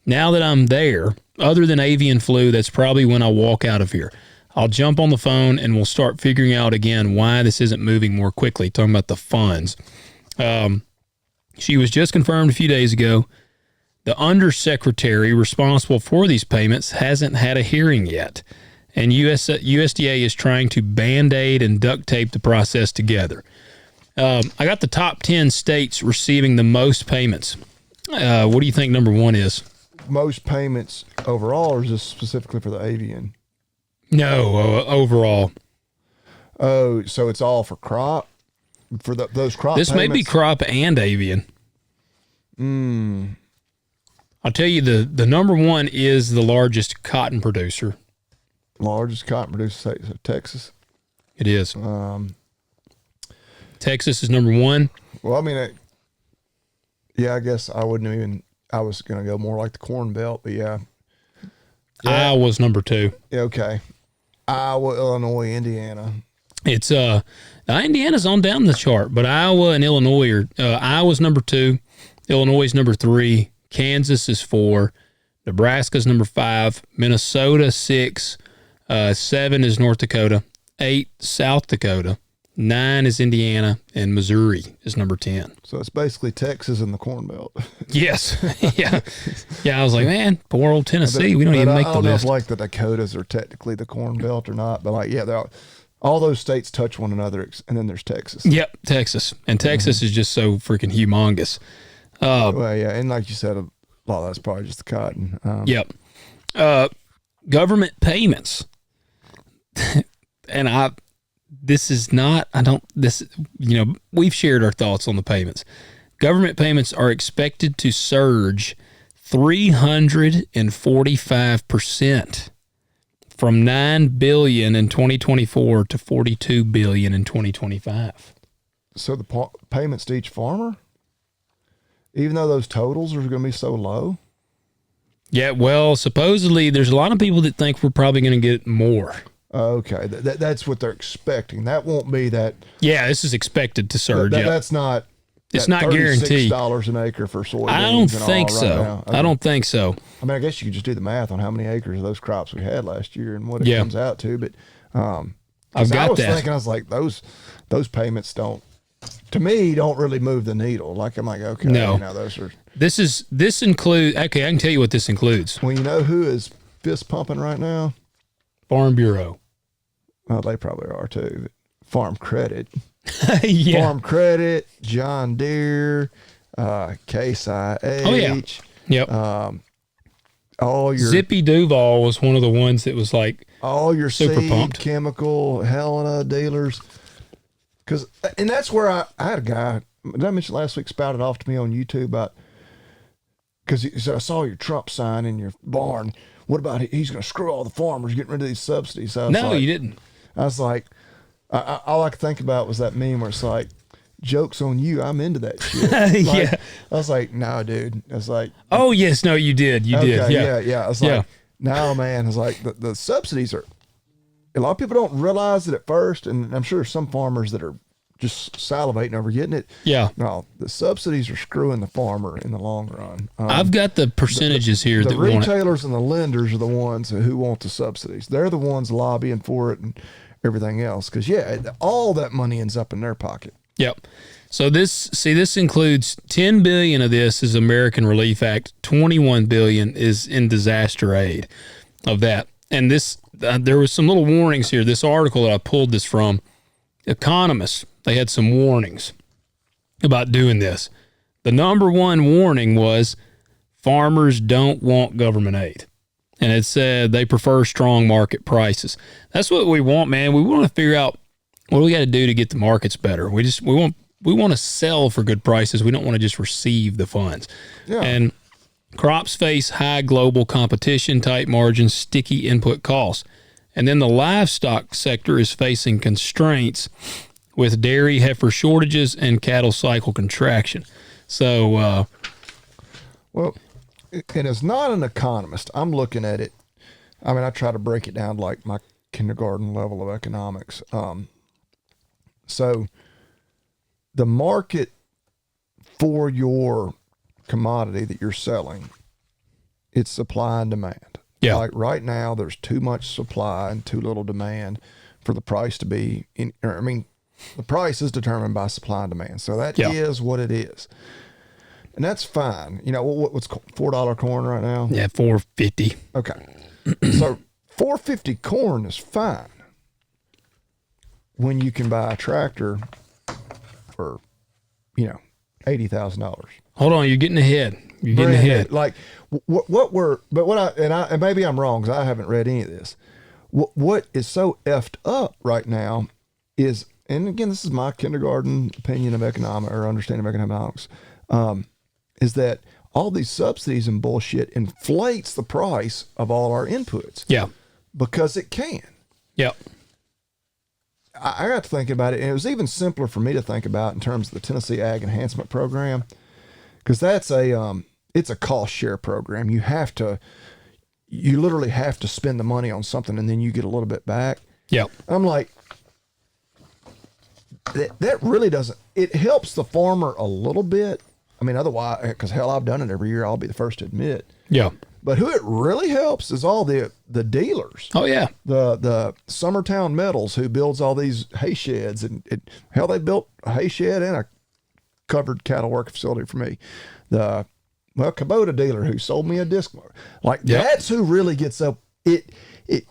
Now that I'm there, other than avian flu, that's probably when I walk out of here. I'll jump on the phone and we'll start figuring out again why this isn't moving more quickly." Talking about the funds. She was just confirmed a few days ago. The undersecretary responsible for these payments hasn't had a hearing yet, and USDA is trying to Band-Aid and duct tape the process together. I got the top 10 states receiving the most payments. What do you think number one is? Most payments overall, or is this specifically for the avian? No, overall. Oh, so it's all for crop? For those crop This payments? may be crop and avian. I'll tell you, the number one is the largest cotton producer. Largest cotton producer state, so Texas. It is. Texas is number one. Well, I mean, I guess I wouldn't even. I was going to go more like the Corn Belt, but yeah. Iowa's number two. Yeah, okay. Iowa, Illinois, Indiana. It's Indiana's on down the chart, but Iowa and Illinois are Iowa's number two, Illinois is number three, Kansas is four, Nebraska's number five, Minnesota 6, 7 is North Dakota, 8 South Dakota, 9 is Indiana, and Missouri is number 10. So it's basically Texas and the Corn Belt. Yes. Yeah. I was like, man, poor old Tennessee. We don't even make the list. I don't know if list. the Dakotas are technically the Corn Belt or not, but all those states touch one another, and then there's Texas. Yep, Texas. And Texas is just so freaking humongous. Well, yeah, and like you said, a lot of that's probably just the cotton. Yep. Government payments. And we've shared our thoughts on the payments. Government payments are expected to surge 345% from $9 billion in 2024 to $42 billion in 2025. So the payments to each farmer, even though those totals are going to be so low? Yeah, well, supposedly there's a lot of people that think we're probably going to get more. Okay, that's what they're expecting. That won't be that. Yeah, this is expected to surge. That's not. It's not guaranteed. $36 an acre for soybeans. I don't think so. Right okay. I don't think so. I mean, I guess you could just do the math on how many acres of those crops we had last year and what it comes out to. But I've got I was that. thinking, I was like, those payments don't really move the needle. Like I'm like, okay, no, those are. This includes. Okay, I can tell you what this includes. Well, you know who is fist pumping right now? Farm Bureau. Well, they probably are too. Farm Credit. Yeah. Farm Credit, John Deere, Case IH. Oh yeah. Yep. All your Zippy Duval was one of the ones that was like all your super seed, pumped. chemical, Helena dealers. And that's where I had a guy. Did I mention last week spouted off to me on YouTube about because he said I saw your Trump sign in your barn. What about he's going to screw all the farmers getting rid of these subsidies? No, you didn't. I was like, all I could think about was that meme where it's like, joke's on you. I'm into that shit. Yeah. I was like, no, dude. I was like, oh, yes. No, you did. You did. Yeah. I was like, no, man. I was like, the subsidies are, a lot of people don't realize it at first. And I'm sure there's some farmers that are just salivating over getting it. Yeah. No, the subsidies are screwing the farmer in the long run. I've got the percentages here. The that want it. retailers and the lenders are the ones who want the subsidies. They're the ones lobbying for it and everything else. Because, all that money ends up in their pocket. Yep. So this includes $10 billion of this is American Relief Act. $21 billion is in disaster aid of that. And this, there was some little warnings here. This article that I pulled this from, economists, they had some warnings about doing this. The number one warning was farmers don't want government aid. And it said they prefer strong market prices. That's what we want, man. We want to figure out what do we got to do to get the markets better. We want to sell for good prices. We don't want to just receive the funds. Yeah. And crops face high global competition, tight margins, sticky input costs. And then the livestock sector is facing constraints with dairy heifer shortages and cattle cycle contraction. So, well, and as not an economist, I'm looking at it. I mean, I try to break it down to like my kindergarten level of economics. So the market for your commodity that you're selling, it's supply and demand. Yeah. Like right now, there's too much supply and too little demand for the price to be the price is determined by supply and demand. So that is what it is. and that's fine. You know what's $4 corn right now? Yeah, $4.50. Okay, so $4.50 corn is fine when you can buy a tractor for, $80,000. Hold on, you're getting ahead. You're getting ahead. Like and maybe I'm wrong because I haven't read any of this. What is so effed up right now is, and again, this is my kindergarten opinion of economics or understanding of economics, is that all these subsidies and bullshit inflates the price of all our inputs. Yeah. Because it can. Yeah. I got to thinking about it, and it was even simpler for me to think about in terms of the Tennessee Ag Enhancement Program, because that's it's a cost share program. You literally have to spend the money on something, and then you get a little bit back. Yeah. I'm like, that really doesn't. It helps the farmer a little bit. I mean, otherwise, because hell, I've done it every year. I'll be the first to admit. Yeah. But who it really helps is all the dealers. Oh yeah. The Summertown Metals, who builds all these hay sheds, and hell, they built a hay shed and a covered cattle work facility for me. The Kubota dealer who sold me a disc. Like, that's who really gets up. It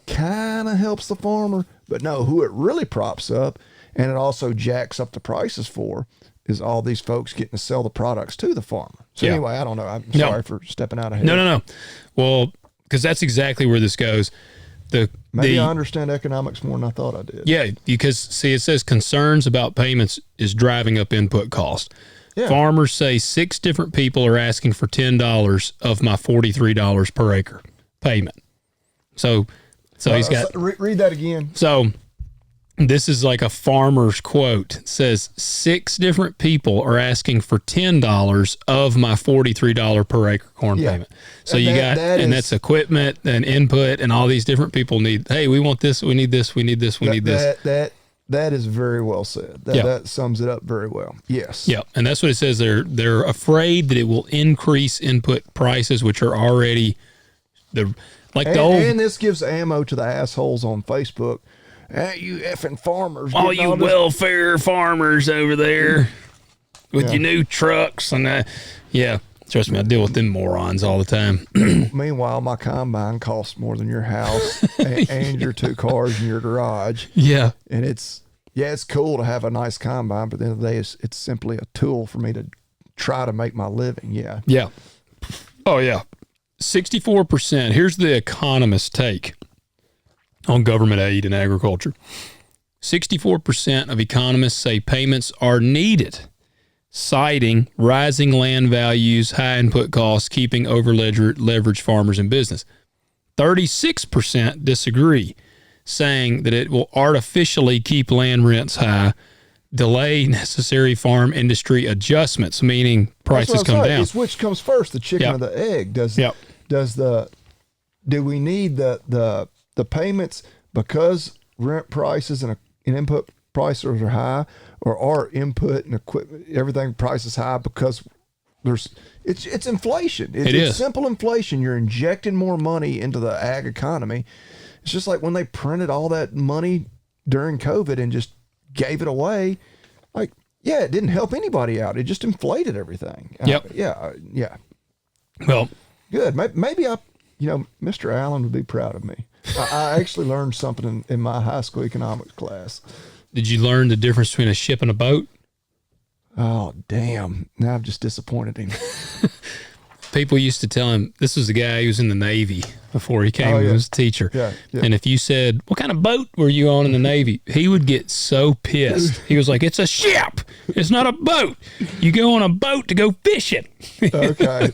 kind of helps the farmer, but no, who it really props up, and it also jacks up the prices for, is all these folks getting to sell the products to the farmer. So anyway, I don't know. I'm sorry for stepping out ahead. No. Well, because that's exactly where this goes. Maybe I understand economics more than I thought I did. Yeah, because see, it says concerns about payments is driving up input cost. Yeah. Farmers say 6 different people are asking for $10 of my $43 per acre payment. So he's got read that again. So this is like a farmer's quote. It says 6 different people are asking for $10 of my $43 per acre corn payment. So that's equipment and input, and all these different people need, hey, we want this, we need this, we need this, we need this. That is very well said. That sums it up very well. Yes. Yeah. And that's what it says. They're afraid that it will increase input prices, which are already and this gives ammo to the assholes on Facebook. Hey, you effing farmers. All you welfare farmers over there with your new trucks. And trust me, I deal with them morons all the time. Meanwhile, my combine costs more than your house and your 2 cars in your garage. Yeah. And it's cool to have a nice combine, but at the end of the day, it's simply a tool for me to try to make my living. Yeah. Yeah. Oh, yeah. 64%. Here's the economist's take on government aid in agriculture. 64% of economists say payments are needed, citing rising land values, high input costs, keeping over-leveraged farmers in business. 36% disagree, saying that it will artificially keep land rents high, delay necessary farm industry adjustments, meaning prices come down. It's which comes first, the chicken or the egg? Do we need the payments because rent prices and input prices are high, or are input and equipment, everything prices high because it's inflation. It's simple inflation. You're injecting more money into the ag economy. It's just like when they printed all that money during COVID and just gave it away. Like, it didn't help anybody out. It just inflated everything. Yep. Yeah. Well, good. Maybe Mr. Allen would be proud of me. I actually learned something in my high school economics class. Did you learn the difference between a ship and a boat? Oh, damn. Now I've just disappointed him. People used to tell him, this was a guy who was in the Navy before he came, he was a teacher. Yeah. And if you said, what kind of boat were you on in the Navy? He would get so pissed. He was like, it's a ship. It's not a boat. You go on a boat to go fishing. Okay.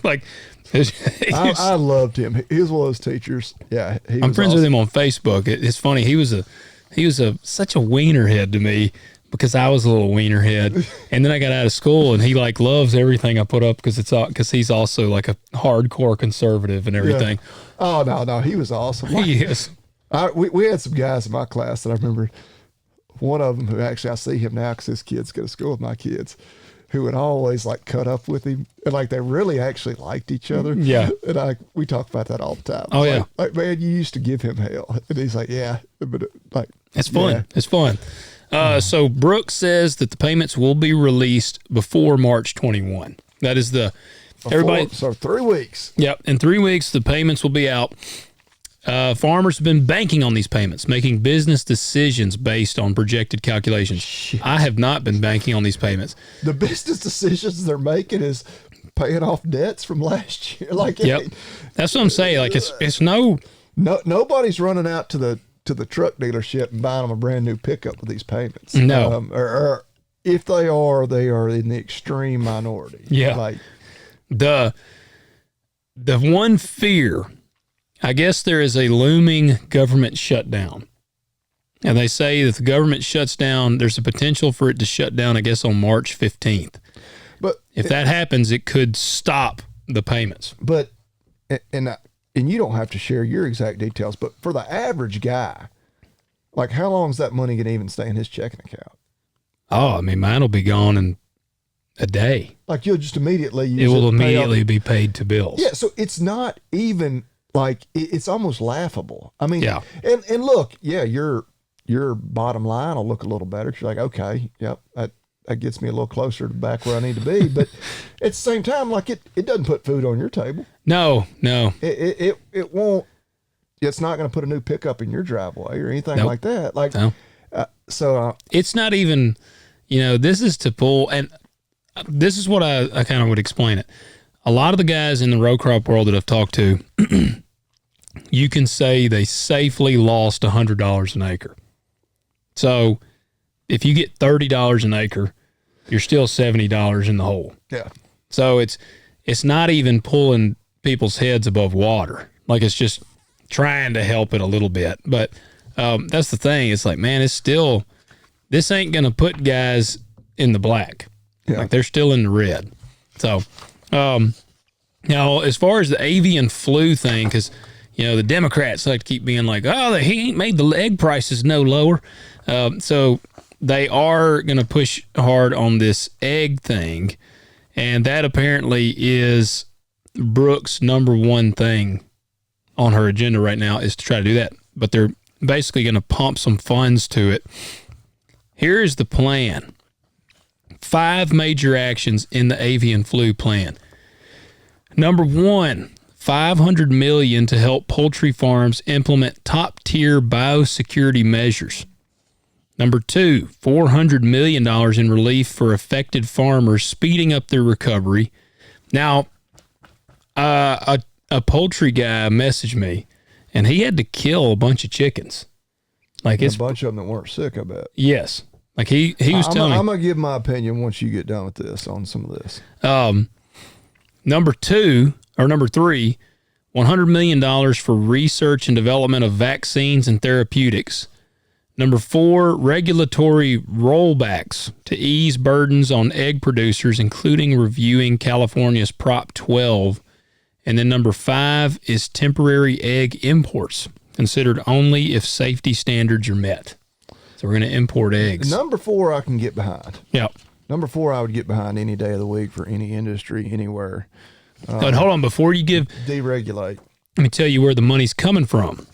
I loved him. He was one of those teachers. Yeah. I'm friends with him on Facebook. It's funny. He was such a wienerhead to me, because I was a little wienerhead. And then I got out of school, and he loves everything I put up because he's also like a hardcore conservative and everything. Yeah. Oh, no, he was awesome. He is. We had some guys in my class that I remember, one of them who actually, I see him now because his kids go to school with my kids, who would always cut up with him. And they really actually liked each other. Yeah. And we talk about that all the time. Oh, yeah. Man, you used to give him hell. And he's like, yeah. But it's fun. Yeah. It's fun. So Brooke says that the payments will be released before March 21. That is everybody. So 3 weeks. Yep. In 3 weeks, the payments will be out. Farmers have been banking on these payments, making business decisions based on projected calculations. Shit. I have not been banking on these payments. The business decisions they're making is paying off debts from last year. Like, Yep. That's what I'm saying. Like it's nobody's running out to the truck dealership and buying them a brand new pickup with these payments. No. Or if they are in the extreme minority. Yeah. Like the one fear, I guess there is a looming government shutdown. And they say that if the government shuts down, there's a potential for it to shut down, I guess, on March 15th. But if that happens, it could stop the payments. But and you don't have to share your exact details, but for the average guy, like how long is that money going to even stay in his checking account? Oh, I mean, mine will be gone in a day. Like you'll just immediately use it will immediately be paid to bills. Yeah, so it's not even like it's almost laughable. I mean, yeah. And look, yeah, your bottom line will look a little better. 'Cause you're like, okay, yep, that gets me a little closer to back where I need to be. But at the same time, like it doesn't put food on your table. No. It won't. It's not going to put a new pickup in your driveway or anything like that. Like, no. It's not even, this is to pull, and this is what I kind of would explain it. A lot of the guys in the row crop world that I've talked to, you can say they safely lost $100 an acre. So if you get $30 an acre, you're still $70 in the hole. Yeah. So it's not even pulling people's heads above water. Like it's just trying to help it a little bit. But that's the thing. It's like, man, this ain't going to put guys in the black. Yeah. Like they're still in the red. So now as far as the avian flu thing, because, the Democrats like to keep being like, oh, he ain't made the egg prices no lower. So they are going to push hard on this egg thing. And that apparently is Brooke's number one thing on her agenda right now is to try to do that. But they're basically going to pump some funds to it. Here's the plan. 5 major actions in the avian flu plan. Number 1, $500 million to help poultry farms implement top-tier biosecurity measures. Number 2, $400 million in relief for affected farmers, speeding up their recovery. Now, a poultry guy messaged me, and he had to kill a bunch of chickens. Like a bunch of them that weren't sick, I bet. Yes. Like he was telling me. I'm going to give my opinion once you get done with this on some of this. Number 3, $100 million for research and development of vaccines and therapeutics. Number 4, regulatory rollbacks to ease burdens on egg producers, including reviewing California's Prop 12. And then number 5 is temporary egg imports, considered only if safety standards are met. So we're going to import eggs. Number 4 I can get behind. Yeah. Number 4 I would get behind any day of the week for any industry, anywhere. But hold on, before you give... Deregulate. Let me tell you where the money's coming from.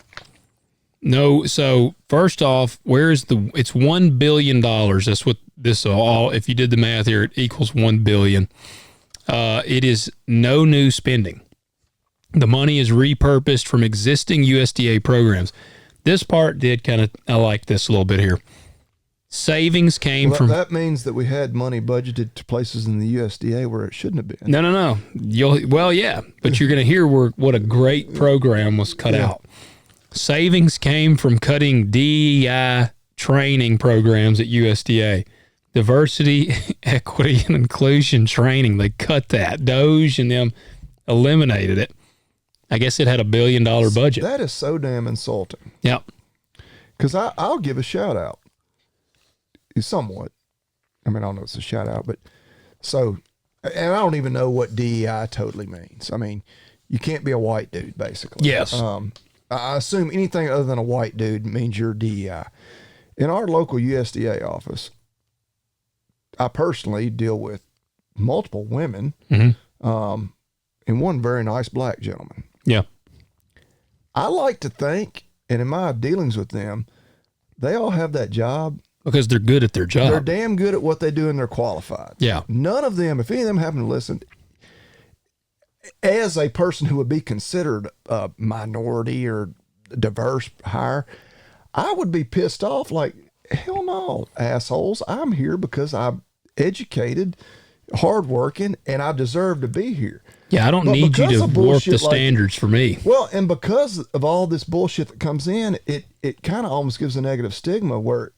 No, so first off, it's $1 billion. That's what this all, if you did the math here, it equals $1 billion. It is no new spending. The money is repurposed from existing USDA programs. This part did I like this a little bit here. Savings came from... That means that we had money budgeted to places in the USDA where it shouldn't have been. No. Yeah, but you're going to hear what a great program was cut out. Savings came from cutting DEI training programs at USDA. Diversity, equity, and inclusion training. They cut that. Doge and them eliminated it. I guess it had $1 billion budget. That is so damn insulting. Yep. Because I'll give a shout out. Somewhat. I mean, I don't know if it's a shout out, but so, and I don't even know what DEI totally means. I mean, you can't be a white dude, basically. Yes. I assume anything other than a white dude means you're DEI. In our local USDA office, I personally deal with multiple women, and one very nice black gentleman. Yeah. I like to think, and in my dealings with them, they all have that job because they're good at their job. They're damn good at what they do and they're qualified. Yeah. None of them, if any of them happen to listen, as a person who would be considered a minority or diverse hire, I would be pissed off like, hell no, assholes. I'm here because I'm educated, hardworking, and I deserve to be here. Yeah, I don't But need you because to of warp bullshit the like- standards for me. Well, and because of all this bullshit that comes in, it kind of almost gives a negative stigma where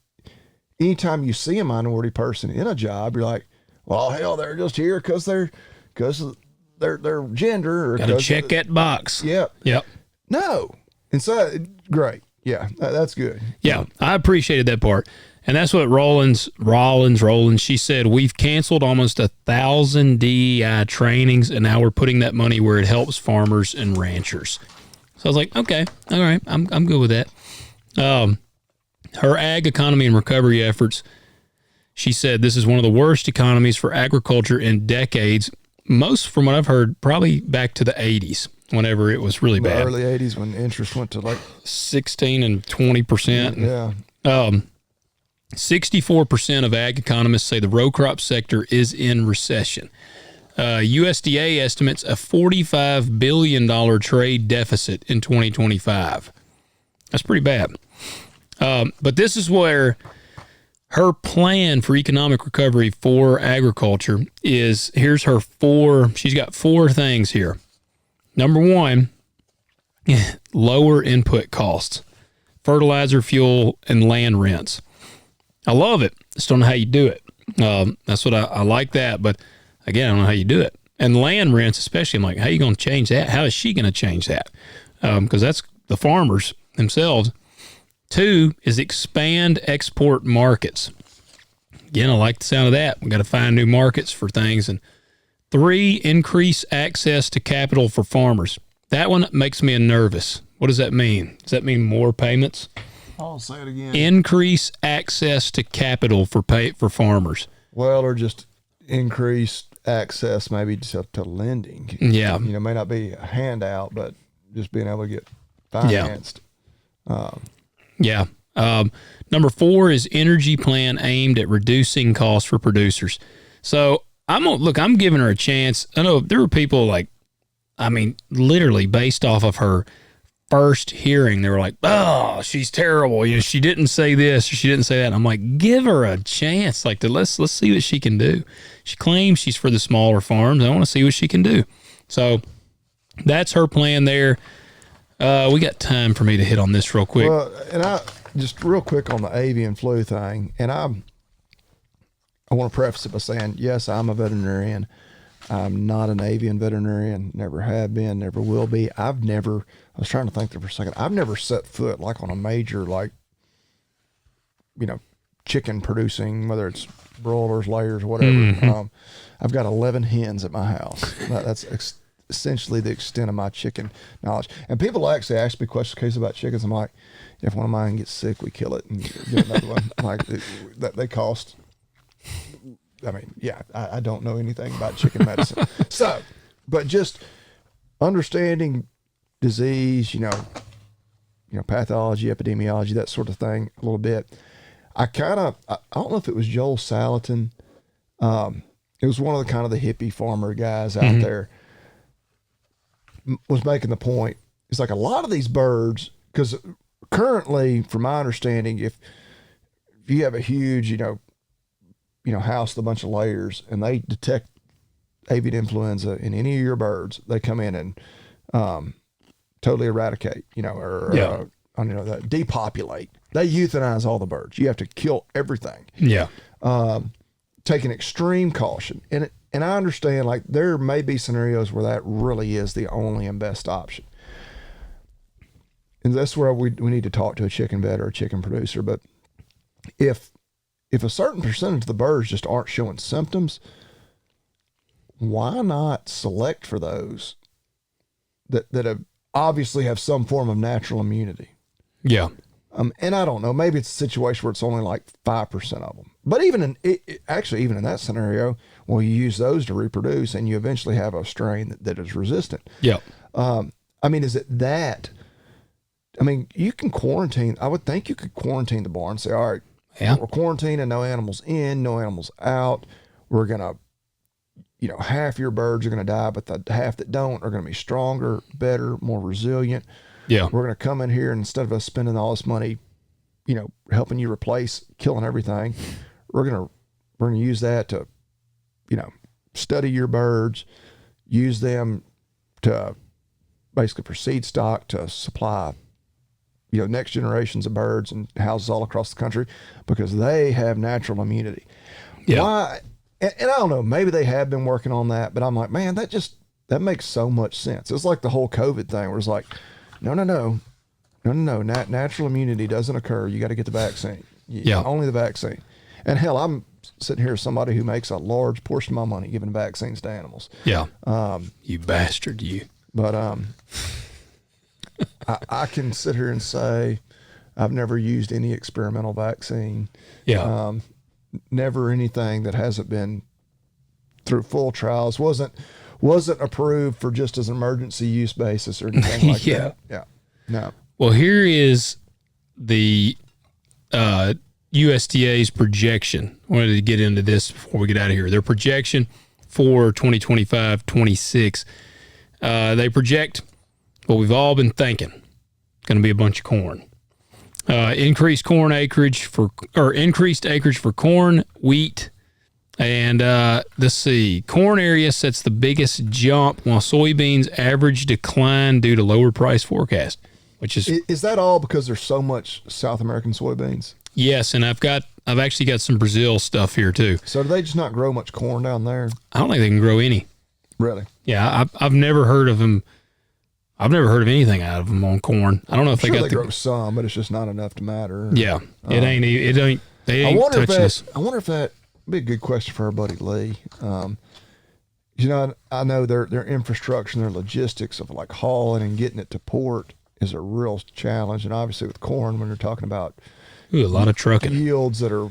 anytime you see a minority person in a job, you're like, well, hell, they're just here because of their gender. Or Got to check that box. Yep. Yep. No. And so, great. Yeah, that's good. Yeah, I appreciated that part. And that's what Rollins, she said, we've canceled almost 1,000 DEI trainings, and now we're putting that money where it helps farmers and ranchers. So I was like, okay, all right, I'm good with that. Her ag economy and recovery efforts, she said, this is one of the worst economies for agriculture in decades. Most, from what I've heard, probably back to the 80s, whenever it was really The bad. early 80s when interest went to like 16 and 20%. Yeah. 64% of ag economists say the row crop sector is in recession. USDA estimates a $45 billion trade deficit in 2025. That's pretty bad. But this is where her plan for economic recovery for agriculture is, here's her she's got 4 things here. Number 1, lower input costs, fertilizer, fuel, and land rents. I love it. Just don't know how you do it. That's what I like that. But again, I don't know how you do it. And land rents, especially, I'm like, how are you going to change that? How is she going to change that? Because that's the farmers themselves. 2 is expand export markets. Again, I like the sound of that. We got to find new markets for things. And 3, increase access to capital for farmers. That one makes me nervous. What does that mean? Does that mean more payments? I'll say it again. Increase access to capital for farmers. Well, or just increase access maybe to lending. Yeah. You know, may not be a handout, but just being able to get financed. Yeah. Number 4 is energy plan aimed at reducing costs for producers. So I'm giving her a chance. I know there were people literally based off of her first hearing, they were like, oh, she's terrible. You know, she didn't say this or she didn't say that. And I'm like, give her a chance. Like, let's see what she can do. She claims she's for the smaller farms. I want to see what she can do. So that's her plan there. We got time for me to hit on this real quick. Well, and I just real quick on the avian flu thing. And I want to preface it by saying, yes, I'm a veterinarian. I'm not an avian veterinarian, never have been, never will be. I was trying to think there for a second. I've never set foot like on a major, like, you know, chicken producing, whether it's broilers, layers, whatever. Mm-hmm. I've got 11 hens at my house. That's essentially the extent of my chicken knowledge. And people actually ask me questions about chickens. I'm like, if one of mine gets sick, we kill it and get another one. Like, they cost... I mean, yeah, I don't know anything about chicken medicine. So, but just understanding disease, you know, pathology, epidemiology, that sort of thing a little bit. I don't know if it was Joel Salatin. It was one of the kind of the hippie farmer guys out there was making the point. It's like a lot of these birds, because currently, from my understanding, if you have a huge, house with a bunch of layers and they detect avian influenza in any of your birds, they come in and totally eradicate, depopulate. They euthanize all the birds. You have to kill everything. Yeah. Taking extreme caution. And I understand, like, there may be scenarios where that really is the only and best option. And that's where we need to talk to a chicken vet or a chicken producer. But if a certain percentage of the birds just aren't showing symptoms, why not select for those that have obviously have some form of natural immunity? Yeah. And I don't know, maybe it's a situation where it's only like 5% of them. But even in that scenario, well, you use those to reproduce and you eventually have a strain that is resistant. Yeah. Is it that? You can quarantine. I would think you could quarantine the barn and say, all right, yeah, we're quarantining, no animals in, no animals out. We're going to half your birds are going to die, but the half that don't are going to be stronger, better, more resilient. Yeah. We're going to come in here, and instead of us spending all this money, helping you replace killing everything, we're going to use that to, study your birds, use them to basically for seed stock to supply, next generations of birds and houses all across the country because they have natural immunity. Yeah. Why? And I don't know, maybe they have been working on that, but I'm like, man, that makes so much sense. It's like the whole COVID thing where it's like, no. Natural immunity doesn't occur. You got to get the vaccine. Only the vaccine. And hell, I'm sitting here as somebody who makes a large portion of my money giving vaccines to animals. Yeah. You bastard, you. But I can sit here and say I've never used any experimental vaccine. Yeah. Never anything that hasn't been through full trials, wasn't approved for just as an emergency use basis or anything like that. Yeah. No. Well, here is the USDA's projection. I wanted to get into this before we get out of here. Their projection for 2025-26. They project what we've all been thinking. Going to be a bunch of corn. Increased acreage for corn, wheat, and let's see. Corn area sets the biggest jump, while soybeans average decline due to lower price forecast. Which is that all because there's so much South American soybeans? Yes, and I've actually got some Brazil stuff here too. So do they just not grow much corn down there? I don't think they can grow any. Really? Yeah, I've never heard of them. I've never heard of anything out of them on corn. I don't know if they grow some, but it's just not enough to matter. Yeah, it ain't. They ain't touching us. I wonder if that would be a good question for our buddy Lee. I know their infrastructure and their logistics of like hauling and getting it to port is a real challenge. And obviously with corn, when you're talking about a lot of trucking yields that are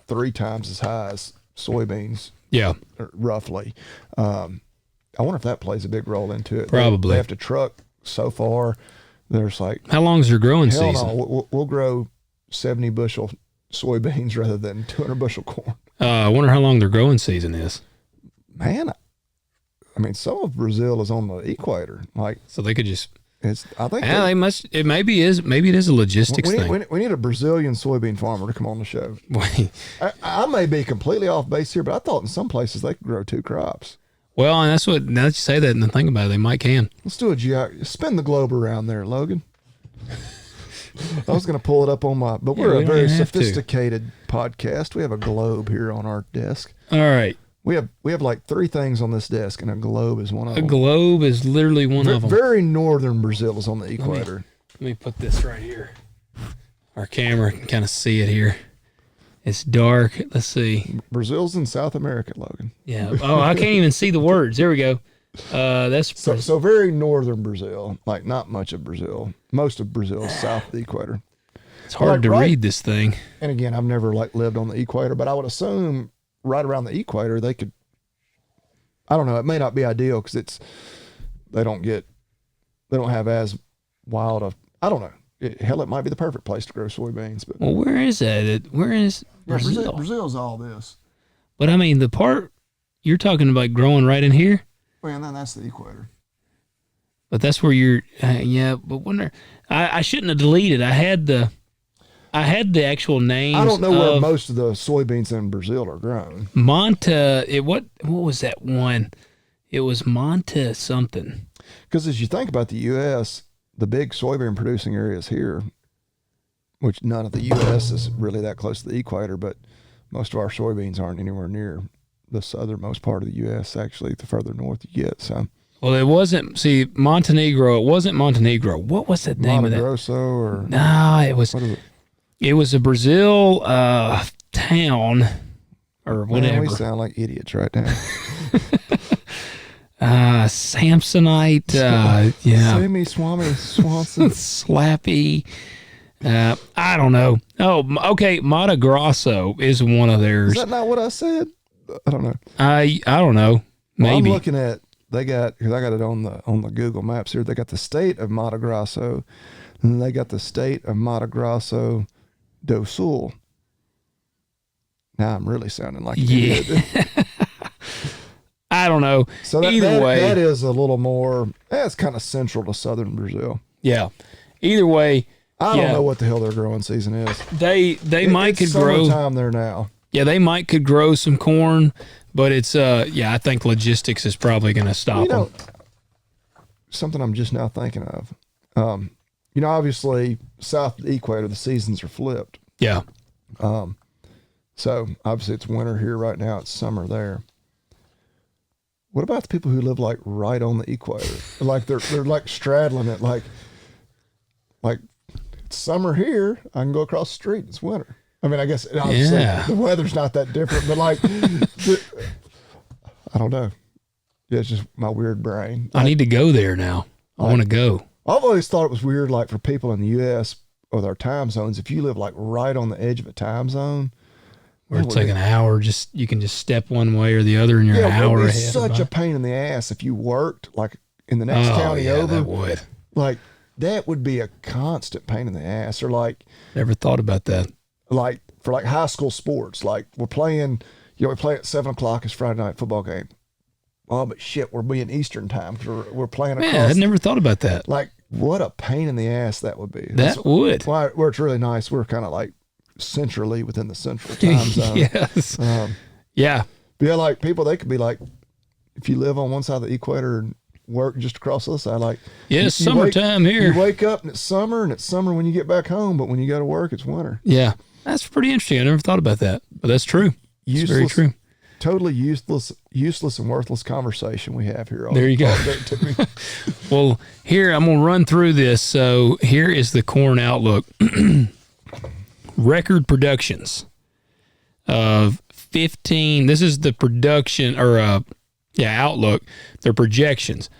3 times as high as soybeans. Yeah, roughly. I wonder if that plays a big role into it. Probably. They have to truck so far. There's like, how long is their growing season? No, we'll grow 70 bushel soybeans rather than 200 bushel corn. I wonder how long their growing season is. Man, I mean, some of Brazil is on the equator. Like, so they could just. I think they must. It maybe it is a logistics thing. We need a Brazilian soybean farmer to come on the show. I may be completely off base here, but I thought in some places they could grow 2 crops. Well, and that's what, now that you say that and then think about it, they might can. Let's do spin the globe around there, Logan. I was going to pull it up on but we're a very sophisticated podcast. We have a globe here on our desk. All right. We have like 3 things on this desk, and a globe is one of them. A globe is literally one of them. Very northern Brazil is on the equator. Let me put this right here. Our camera can kind of see it here. It's dark. Let's see. Brazil's in South America, Logan. Yeah. Oh, I can't even see the words. There we go. That's so very northern Brazil. Like not much of Brazil. Most of Brazil is south of the equator. It's hard to read this thing. And again, I've never lived on the equator, but I would assume right around the equator they could. I don't know. It may not be ideal because they don't have as wild of. I don't know. Hell, it might be the perfect place to grow soybeans. But well, where is that? Where is Brazil? Brazil's all this. But I mean, the part you're talking about growing right in here. Well, then that's the equator. But that's where you're. Yeah, but I shouldn't have deleted. I had the actual names. I don't know where most of the soybeans in Brazil are grown. What was that one? It was Monta something. Because as you think about the U.S., the big soybean producing areas here, which none of the U.S. is really that close to the equator, but most of our soybeans aren't anywhere near the southernmost part of the U.S. Actually, the further north you get. So, well, it wasn't. See, Montenegro. It wasn't Montenegro. What was the name of that? Mato Grosso or no? It was. What is it? It was a Brazil town or whatever. Man, we sound like idiots right now. Samsonite, yeah. Sammy Swami Swanson. Slappy. I don't know. Oh, okay. Mato Grosso is one of theirs. Is that not what I said? I don't know. I don't know. Maybe. Well, I'm looking at, because I got it on the Google Maps here. They got the state of Mato Grosso, and then they got the state of Mato Grosso do Sul. Now I'm really sounding like an idiot. I don't know. So that, Either way, that is a little more. That's kind of central to southern Brazil. yeah. Either way, I don't know what the hell their growing season is. They might could grow. Summertime there now. Yeah, they might could grow some corn, but it's I think logistics is probably going to stop them. Something I'm just now thinking of. Obviously south of the equator the seasons are flipped. Yeah. So obviously it's winter here right now. It's summer there. What about the people who live like right on the equator? Like they're like straddling it. Like it's summer here. I can go across the street. It's winter. I mean, I guess obviously the weather's not that different, but like, I don't know. Yeah, it's just my weird brain. I need to go there now. I want to go. I've always thought it was weird, like for people in the U.S. with our time zones, if you live like right on the edge of a time zone, where it's like an hour, you can just step one way or the other, and you're an hour ahead. It's such a pain in the ass if you worked like in the next county over. That would. Like that would be a constant pain in the ass. Or like, never thought about that. Like for like high school sports, like we're playing, we play at 7:00. It's Friday night football game. Oh, but shit, we're being Eastern time because we're playing across. Yeah, I never thought about that. Like, what a pain in the ass that would be. That would. Where it's really nice. We're kind of like centrally within the central time zone. Yes. Yeah. But yeah, like people, they could be like, if you live on one side of the equator and work just across the other side, like, it's summertime here. You wake up and it's summer when you get back home, but when you go to work, it's winter. Yeah. That's pretty interesting. I never thought about that, but that's true. It's very true. Totally useless and worthless conversation we have here. There you go. Well, here, I'm going to run through this. So here is the corn outlook. Record productions of 15. This is the production outlook. Their projections.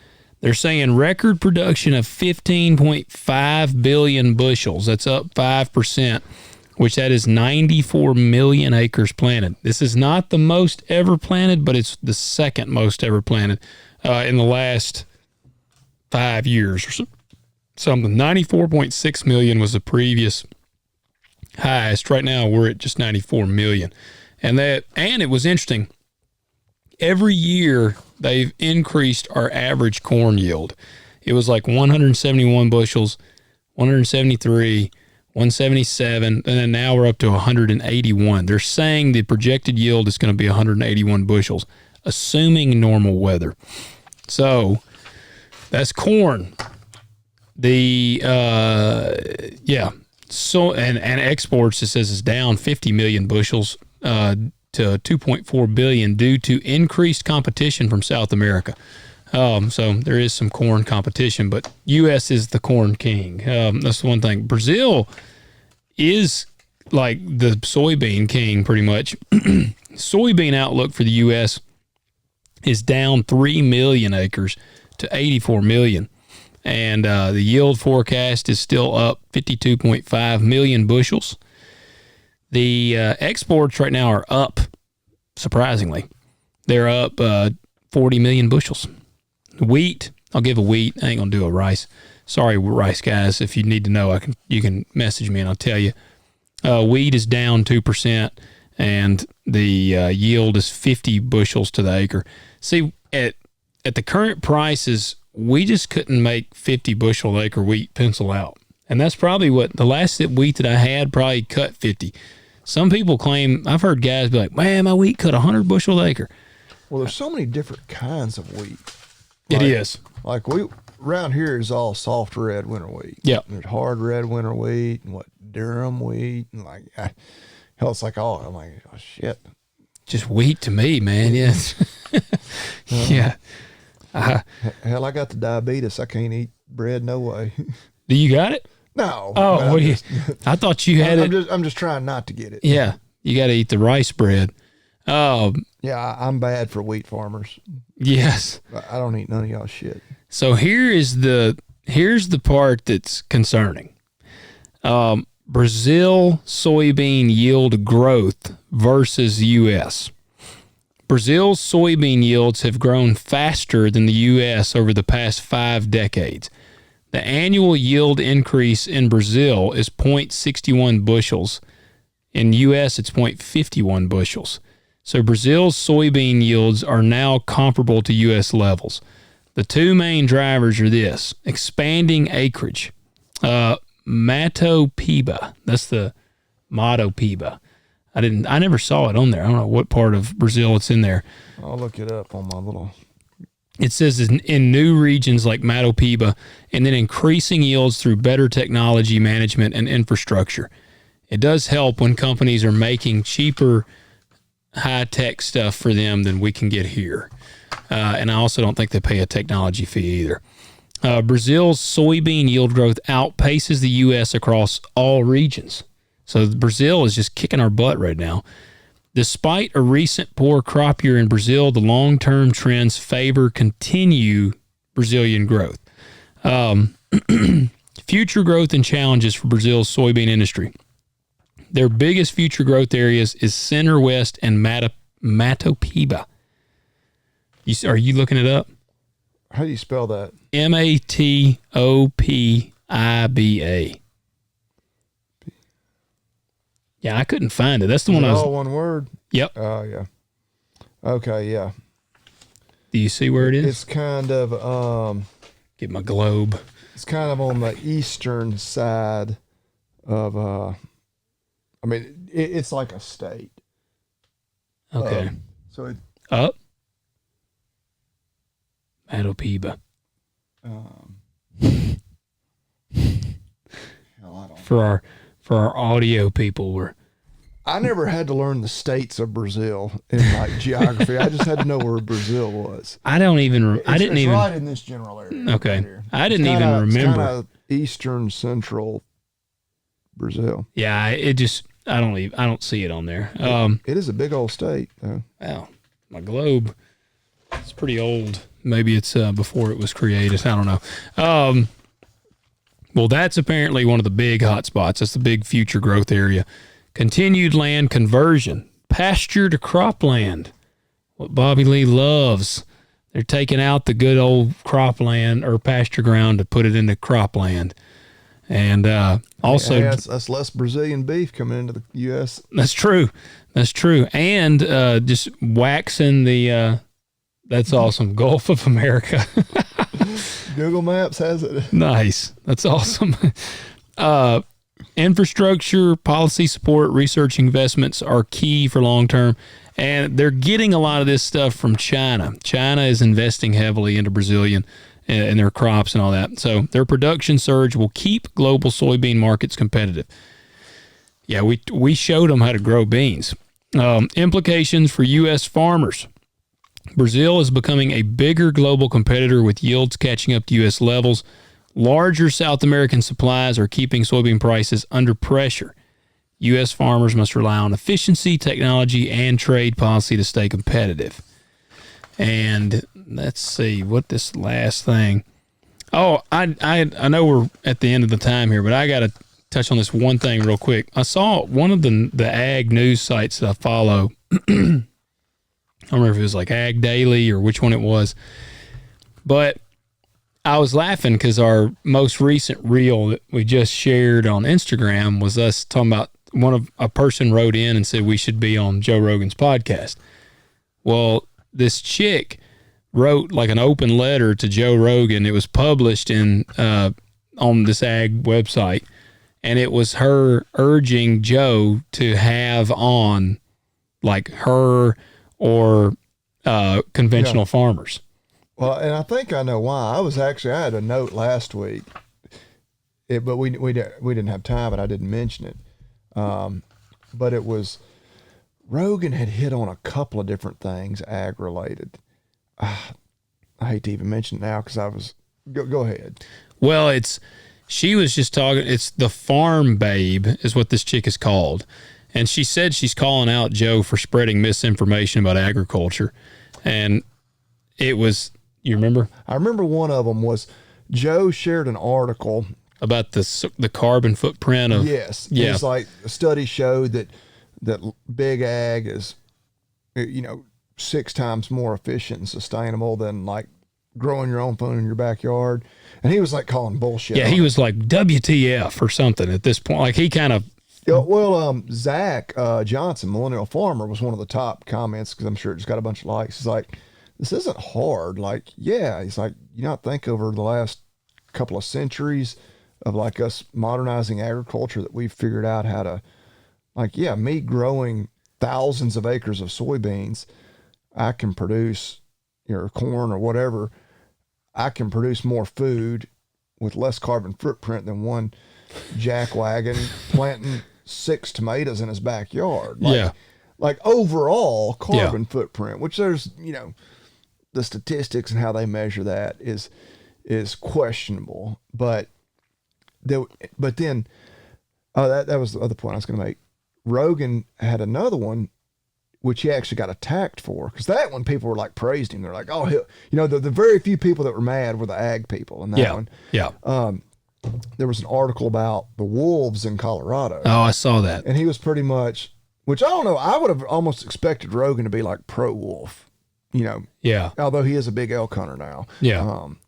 They're saying record production of 15.5 billion bushels. That's up 5%. Which that is 94 million acres planted. This is not the most ever planted, but it's the second most ever planted in the last 5 years or something. 94.6 million was the previous highest. Right now we're at just 94 million. And it was interesting. Every year they've increased our average corn yield. It was like 171 bushels, 173, 177, and then now we're up to 181. They're saying the projected yield is going to be 181 bushels, assuming normal weather. So that's corn. So and exports, it says, is down 50 million bushels to 2.4 billion due to increased competition from South America. So there is some corn competition, but U.S. is the corn king. That's the one thing. Brazil is like the soybean king, pretty much. Soybean outlook for the U.S. is down 3 million acres to 84 million. And the yield forecast is still up 52.5 million bushels. The exports right now are up, surprisingly. They're up 40 million bushels. Wheat, I'll give a wheat. I ain't gonna do a rice. Sorry, rice guys. If you need to know, you can message me and I'll tell you. Wheat is down 2%, and the yield is 50 bushels to the acre. See, at the current prices, we just couldn't make 50 bushel acre wheat pencil out, and that's probably what the last wheat that I had probably cut 50. Some people claim, I've heard guys be like, "Man, my wheat cut 100 bushel an acre." Well, there's so many different kinds of wheat. It is. Like around here is all soft red winter wheat. Yeah. There's hard red winter wheat and Durham wheat and hell, it's like I'm like, oh shit. Just wheat to me, man. Yes. Yeah. Hell, I got the diabetes. I can't eat bread. No way. Do you got it? No. Oh, I thought you had it. I'm just trying not to get it. Yeah. You got to eat the rice bread. Yeah, I'm bad for wheat farmers. Yes. I don't eat none of y'all shit. So here's the part that's concerning. Brazil soybean yield growth versus U.S. Brazil's soybean yields have grown faster than the U.S. over the past 5 decades. The annual yield increase in Brazil is 0.61 bushels. In U.S., it's 0.51 bushels. So Brazil's soybean yields are now comparable to U.S. levels. The two main drivers are this: expanding acreage. Matopiba, that's the Matopiba. I never saw it on there. I don't know what part of Brazil it's in there. I'll look it up on my little. It says in new regions like Matopiba, and then increasing yields through better technology management and infrastructure. It does help when companies are making cheaper, high-tech stuff for them than we can get here. And I also don't think they pay a technology fee either. Brazil's soybean yield growth outpaces the U.S. across all regions. So Brazil is just kicking our butt right now. Despite a recent poor crop year in Brazil, the long-term trends favor continue Brazilian growth. Future growth and challenges for Brazil's soybean industry. Their biggest future growth areas is Center West and Matopiba. Are you looking it up? How do you spell that? Matopiba. Yeah, I couldn't find it. That's the one I was. All one word? Yep. Oh, yeah. Okay, yeah. Do you see where it is? It's kind of Get my globe. It's kind of on the eastern side of I mean, it's like a state. Okay. So it Up. Matopiba. For our audio people, I never had to learn the states of Brazil in like geography. I just had to know where Brazil was. I didn't even right in this general area. Okay. Right here. I didn't even remember. It's kind of eastern central Brazil. Yeah, I don't see it on there. It is a big old state though. Wow. My globe. It's pretty old. Maybe it's before it was created. I don't know. Well, that's apparently one of the big hot spots. That's the big future growth area. Continued land conversion, pasture to cropland. What Bobby Lee loves. They're taking out the good old cropland or pasture ground to put it into cropland. And also, that's less Brazilian beef coming into the U.S. That's true. And just waxing the, that's awesome, Gulf of America. Google Maps has it. Nice. That's awesome. Infrastructure, policy support, research investments are key for long term. And they're getting a lot of this stuff from China. China is investing heavily into Brazilian and their crops and all that. So their production surge will keep global soybean markets competitive. Yeah, we showed them how to grow beans. Implications for U.S. farmers. Brazil is becoming a bigger global competitor with yields catching up to U.S. levels. Larger South American supplies are keeping soybean prices under pressure. U.S. farmers must rely on efficiency, technology, and trade policy to stay competitive. And let's see what this last thing. Oh, I know we're at the end of the time here, but I got to touch on this one thing real quick. I saw one of the ag news sites that I follow. I don't remember if it was like Ag Daily or which one it was, but I was laughing because our most recent reel that we just shared on Instagram was us talking about a person wrote in and said we should be on Joe Rogan's podcast. Well, this chick wrote like an open letter to Joe Rogan. It was published on this ag website, and it was her urging Joe to have on like her or conventional farmers. Well, and I think I know why. I had a note last week, but we didn't have time, but I didn't mention it. But it was Rogan had hit on a couple of different things ag related. I hate to even mention it now because I was go ahead. Well, she was just talking. It's the farm babe is what this chick is called. And she said she's calling out Joe for spreading misinformation about agriculture. And it was, you remember? I remember one of them was Joe shared an article about the carbon footprint of. Yes. Yeah. It's like a study showed that big ag is, 6 times more efficient and sustainable than like growing your own food in your backyard. And he was like calling bullshit. Yeah. He was like WTF or something at this point. Like he kind of Yeah, well, Zach Johnson, Millennial Farmer, was one of the top comments because I'm sure it just got a bunch of likes. He's like, this isn't hard. Like, yeah, he's like, you not think over the last couple of centuries of like us modernizing agriculture that we've figured out how to, like, yeah, me growing thousands of acres of soybeans, I can produce, corn or whatever. I can produce more food with less carbon footprint than one jackwagon planting 6 tomatoes in his backyard. Like overall carbon footprint, which there's, the statistics and how they measure that is questionable. But then, that was the other point I was going to make. Rogan had another one, which he actually got attacked for, because that one people were like praised him. They're like, oh, the very few people that were mad were the ag people in that one. Yeah. There was an article about the wolves in Colorado. Oh, I saw that. And he was pretty much, which I don't know, I would have almost expected Rogan to be like pro-wolf, Yeah. Although he is a big elk hunter now. Yeah.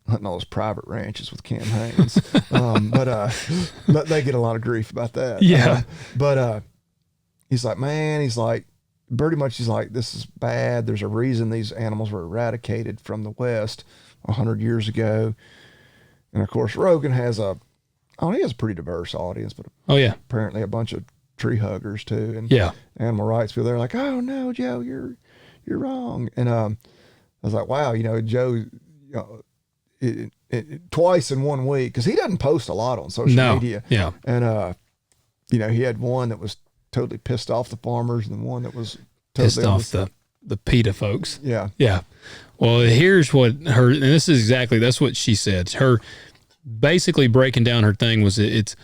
Hunting all those private ranches with Cam Haines. But they get a lot of grief about that. Yeah. He's like, man, pretty much he's like, this is bad. There's a reason these animals were eradicated from the West 100 years ago. And of course, Rogan has he has a pretty diverse audience, but apparently a bunch of tree huggers too. And animal rights people, they're like, oh no, Joe, you're wrong. And I was like, wow, Joe, twice in 1 week, because he doesn't post a lot on social media. Yeah. And he had one that was totally pissed off the farmers, and one that was totally pissed off the PETA folks. Yeah. Yeah. Well, here's what and this is that's what she said. Her basically breaking down her thing was it's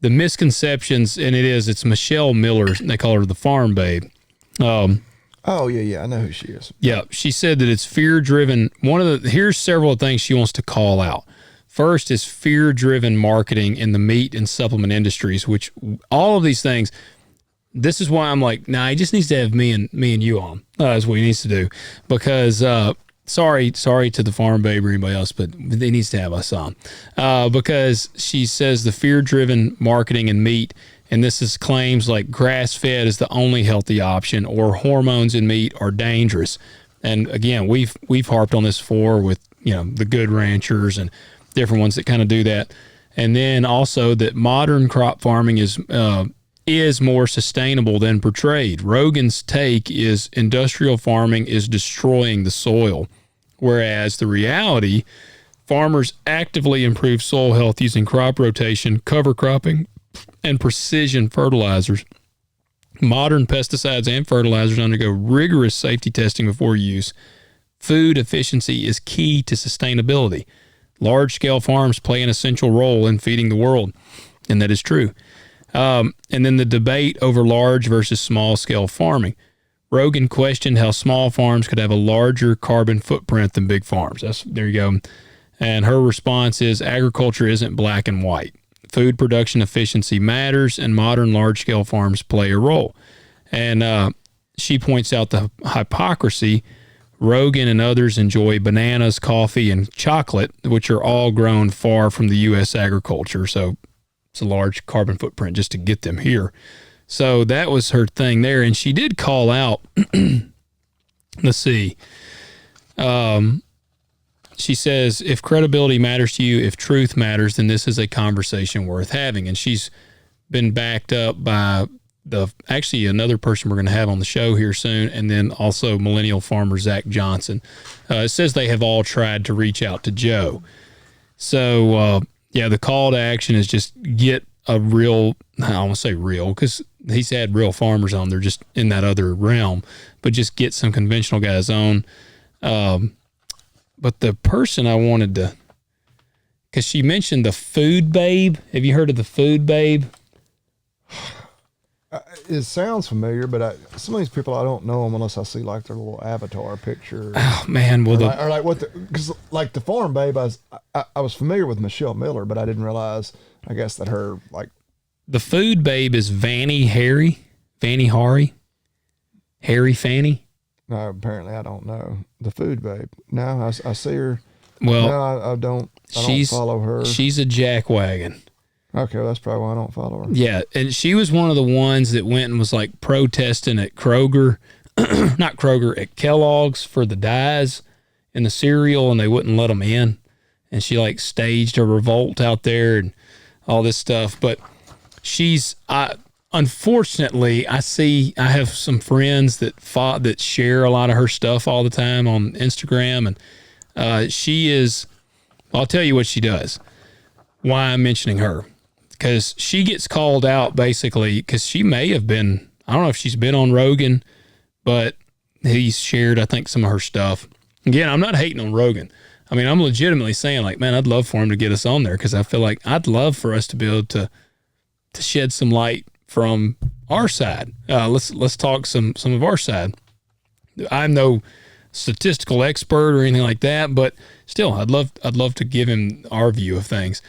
the misconceptions, and it's Michelle Miller. They call her the farm babe. Oh yeah, I know who she is. Yeah, she said that it's fear-driven. Here's several things she wants to call out. First is fear-driven marketing in the meat and supplement industries, which all of these things. This is why I'm like, he just needs to have me and you on. That's what he needs to do. Because sorry to the farm babe or anybody else, but he needs to have us on. Because she says the fear-driven marketing in meat, and this is claims like grass-fed is the only healthy option, or hormones in meat are dangerous. And again, we've harped on this before with the Good Ranchers and different ones that kind of do that. And then also that modern crop farming is more sustainable than portrayed. Rogan's take is industrial farming is destroying the soil, whereas the reality, farmers actively improve soil health using crop rotation, cover cropping, and precision fertilizers. Modern pesticides and fertilizers undergo rigorous safety testing before use. Food efficiency is key to sustainability. Large-scale farms play an essential role in feeding the world, and that is true. And then the debate over large versus small-scale farming. Rogan questioned how small farms could have a larger carbon footprint than big farms. There you go. And her response is agriculture isn't black and white. Food production efficiency matters, and modern large-scale farms play a role. And she points out the hypocrisy. Rogan and others enjoy bananas, coffee, and chocolate, which are all grown far from the U.S. agriculture. So it's a large carbon footprint just to get them here. So that was her thing there. And she did call out, let's see. She says, if credibility matters to you, if truth matters, then this is a conversation worth having. And she's been backed up by actually another person we're going to have on the show here soon, and then also millennial farmer Zach Johnson. It says they have all tried to reach out to Joe. So, the call to action is just get a real, I don't want to say real, because he's had real farmers on there just in that other realm, but just get some conventional guys on. But the person I wanted to, because she mentioned the food babe. Have you heard of the food babe? It sounds familiar, but some of these people, I don't know them unless I see like their little avatar picture. Oh man, well, because like the farm babe, I was familiar with Michelle Miller, but I didn't realize, I guess, that her like the food babe is Fanny Hari, Harry Fanny. No, apparently I don't know the food babe. No, I see her. Well, no, I don't follow her. She's a jackwagon. Okay, well, that's probably why I don't follow her. Yeah, and she was one of the ones that went and was like protesting at Kroger, not Kroger, at Kellogg's for the dyes in the cereal, and they wouldn't let them in. And she like staged a revolt out there and all this stuff. But unfortunately, I have some friends that share a lot of her stuff all the time on Instagram, and she is. I'll tell you what she does. Why I'm mentioning her, because she gets called out basically because she may have been. I don't know if she's been on Rogan, but he's shared I think some of her stuff. Again, I'm not hating on Rogan. I mean, I'm legitimately saying like, man, I'd love for him to get us on there because I feel like I'd love for us to be able to shed some light from our side. Let's talk some of our side. I'm no statistical expert or anything like that, but still, I'd love to give him our view of things.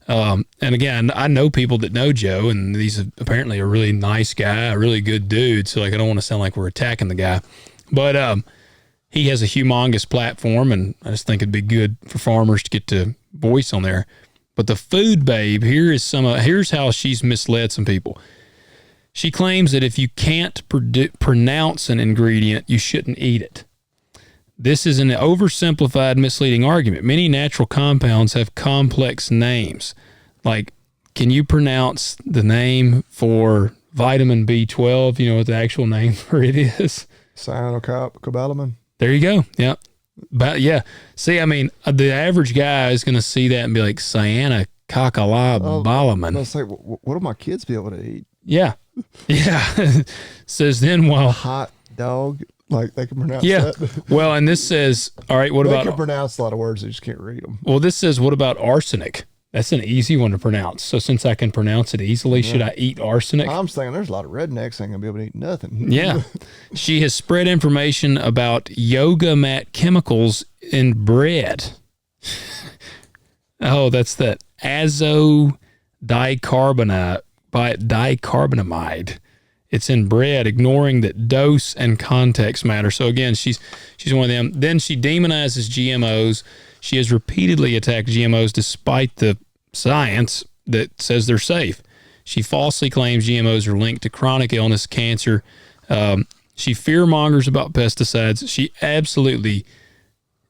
And again, I know people that know Joe, and he's apparently a really nice guy, a really good dude. So like, I don't want to sound like we're attacking the guy, but he has a humongous platform, and I just think it'd be good for farmers to get to voice on there. But the food babe, here's how she's misled some people. She claims that if you can't pronounce an ingredient, you shouldn't eat it. This is an oversimplified, misleading argument. Many natural compounds have complex names. Like, can you pronounce the name for vitamin B12? You know what the actual name for it is? Cyanocobalamin. There you go. Yeah. But yeah. See, I mean, the average guy is going to see that and be like, cyanocobalamin. I was like, what will my kids be able to eat? Yeah. Yeah. Says then while hot dog, like they can pronounce yeah. that. Well, and this says, all right, what they about? They can pronounce a lot of words, they just can't read them. Well, this says, what about arsenic? That's an easy one to pronounce. So since I can pronounce it easily, should I eat arsenic? I'm saying there's a lot of rednecks that ain't gonna be able to eat nothing. Yeah. She has spread information about yoga mat chemicals in bread. Oh, that's that dicarbonamide. It's in bread, ignoring that dose and context matter. So again, she's one of them. Then she demonizes GMOs. She has repeatedly attacked GMOs despite the science that says they're safe. She falsely claims GMOs are linked to chronic illness, cancer. She fear-mongers about pesticides. She absolutely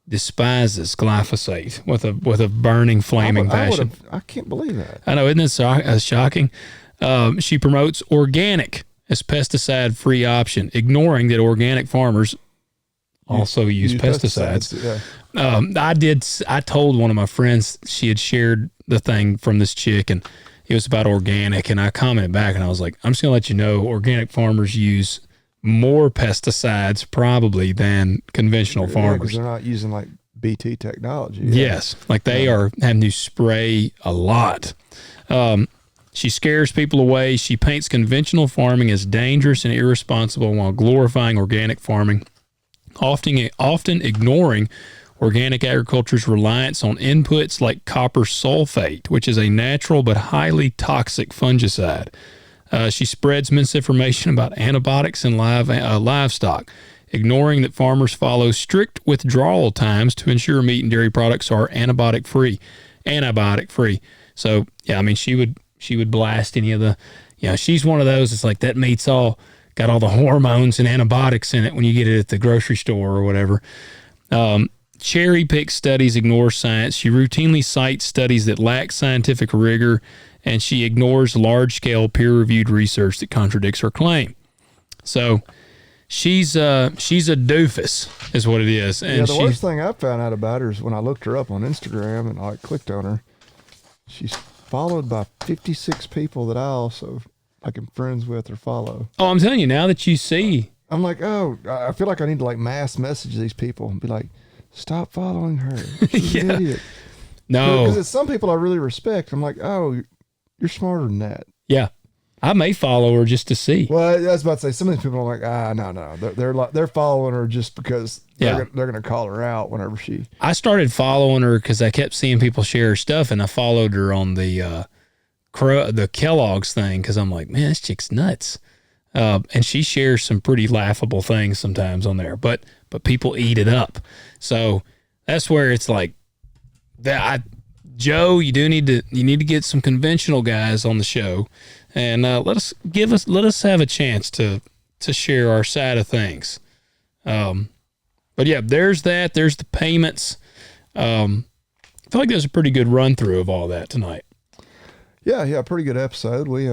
despises glyphosate with a burning, flaming passion. I can't believe that. I know, isn't it shocking? She promotes organic as pesticide-free option, ignoring that organic farmers also use pesticides. Yeah. I told one of my friends, she had shared the thing from this chick, and it was about organic, and I commented back, and I was like, I'm just going to let you know, organic farmers use more pesticides probably than conventional farmers. Because they're not using like BT technology. Yes, like they are having to spray a lot. She scares people away. She paints conventional farming as dangerous and irresponsible while glorifying organic farming, often ignoring organic agriculture's reliance on inputs like copper sulfate, which is a natural but highly toxic fungicide. She spreads misinformation about antibiotics in livestock, ignoring that farmers follow strict withdrawal times to ensure meat and dairy products are antibiotic free. So yeah, I mean, she would blast any of the, she's one of those. It's like that meat's all got all the hormones and antibiotics in it when you get it at the grocery store or whatever. Cherry pick studies, ignore science. She routinely cites studies that lack scientific rigor, and she ignores large-scale peer-reviewed research that contradicts her claim. So she's a doofus, is what it is. And the worst thing I found out about her is when I looked her up on Instagram and I clicked on her, she's followed by 56 people that I also am friends with or follow. Oh, I'm telling you, now that you see. I'm like, I feel like I need to like mass message these people and be like, stop following her. She's an idiot. No. Because it's some people I really respect. I'm like, oh, you're smarter than that. Yeah. I may follow her just to see. Well, I was about to say, some of these people are like, no. They're following her just because they're going to call her out whenever she. I started following her because I kept seeing people share her stuff, and I followed her on the Kellogg's thing because I'm like, man, this chick's nuts. And she shares some pretty laughable things sometimes on there, but people eat it up. So that's where it's like that. Joe, you need to get some conventional guys on the show, and let us have a chance to share our side of things. But yeah, there's that. There's the payments. I feel like there's a pretty good run through of all that tonight. Yeah, pretty good episode. We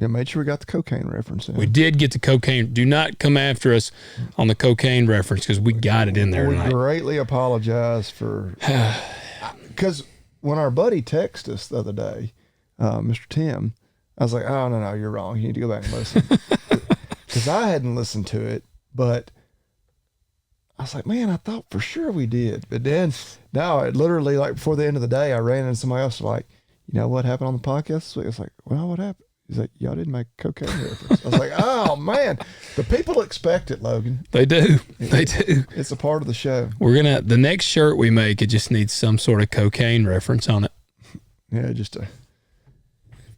made sure we got the cocaine reference in. We did get the cocaine. Do not come after us on the cocaine reference because we got it in there we tonight. Greatly apologize for because when our buddy texted us the other day, Mr. Tim, I was like, oh no, you're wrong. You need to go back and listen because I hadn't listened to it, but I was like, man, I thought for sure we did. But then now it literally like before the end of the day, I ran into somebody else like, you know what happened on the podcast this week? It's like, well, what happened? He's like, y'all didn't make cocaine reference. I was like, oh man, the people expect it, Logan. They do. They do. It's a part of the show. The next shirt we make, it just needs some sort of cocaine reference on it. Yeah,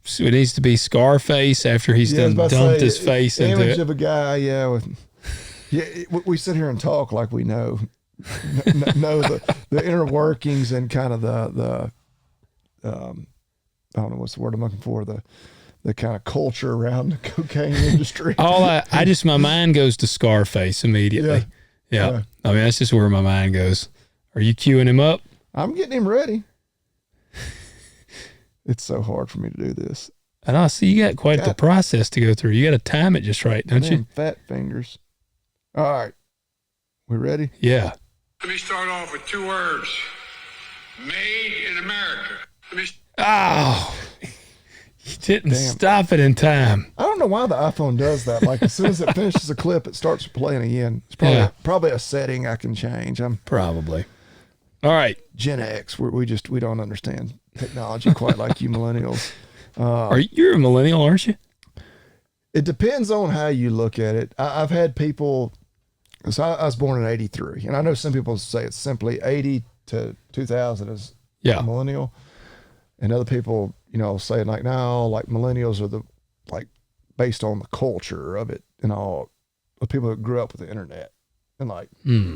So it needs to be Scarface after he's done dumped his face into image it. of a guy, we sit here and talk like we know the inner workings and kind of the I don't know what's the word I'm looking for, the kind of culture around the cocaine industry. My mind goes to Scarface immediately. Yeah. I mean, that's just where my mind goes. Are you queuing him up? I'm getting him ready. It's so hard for me to do this. And I see you got quite the process to go through. You got to time it just right, don't you? Fat fingers. All right. We ready? Yeah. Let me start off with 2 words. Made in America. You didn't stop it in time. I don't know why the iPhone does that. Like as soon as it finishes a clip, it starts playing again. It's probably a setting I can change. Probably. All right. Gen X. We don't understand technology quite like you millennials. You're a millennial, aren't you? It depends on how you look at it. I've had people. So I was born in '83, and I know some people say it's simply 80 to 2000 is a millennial, and other people, say like no, like millennials are based on the culture of it and all. The people that grew up with the internet and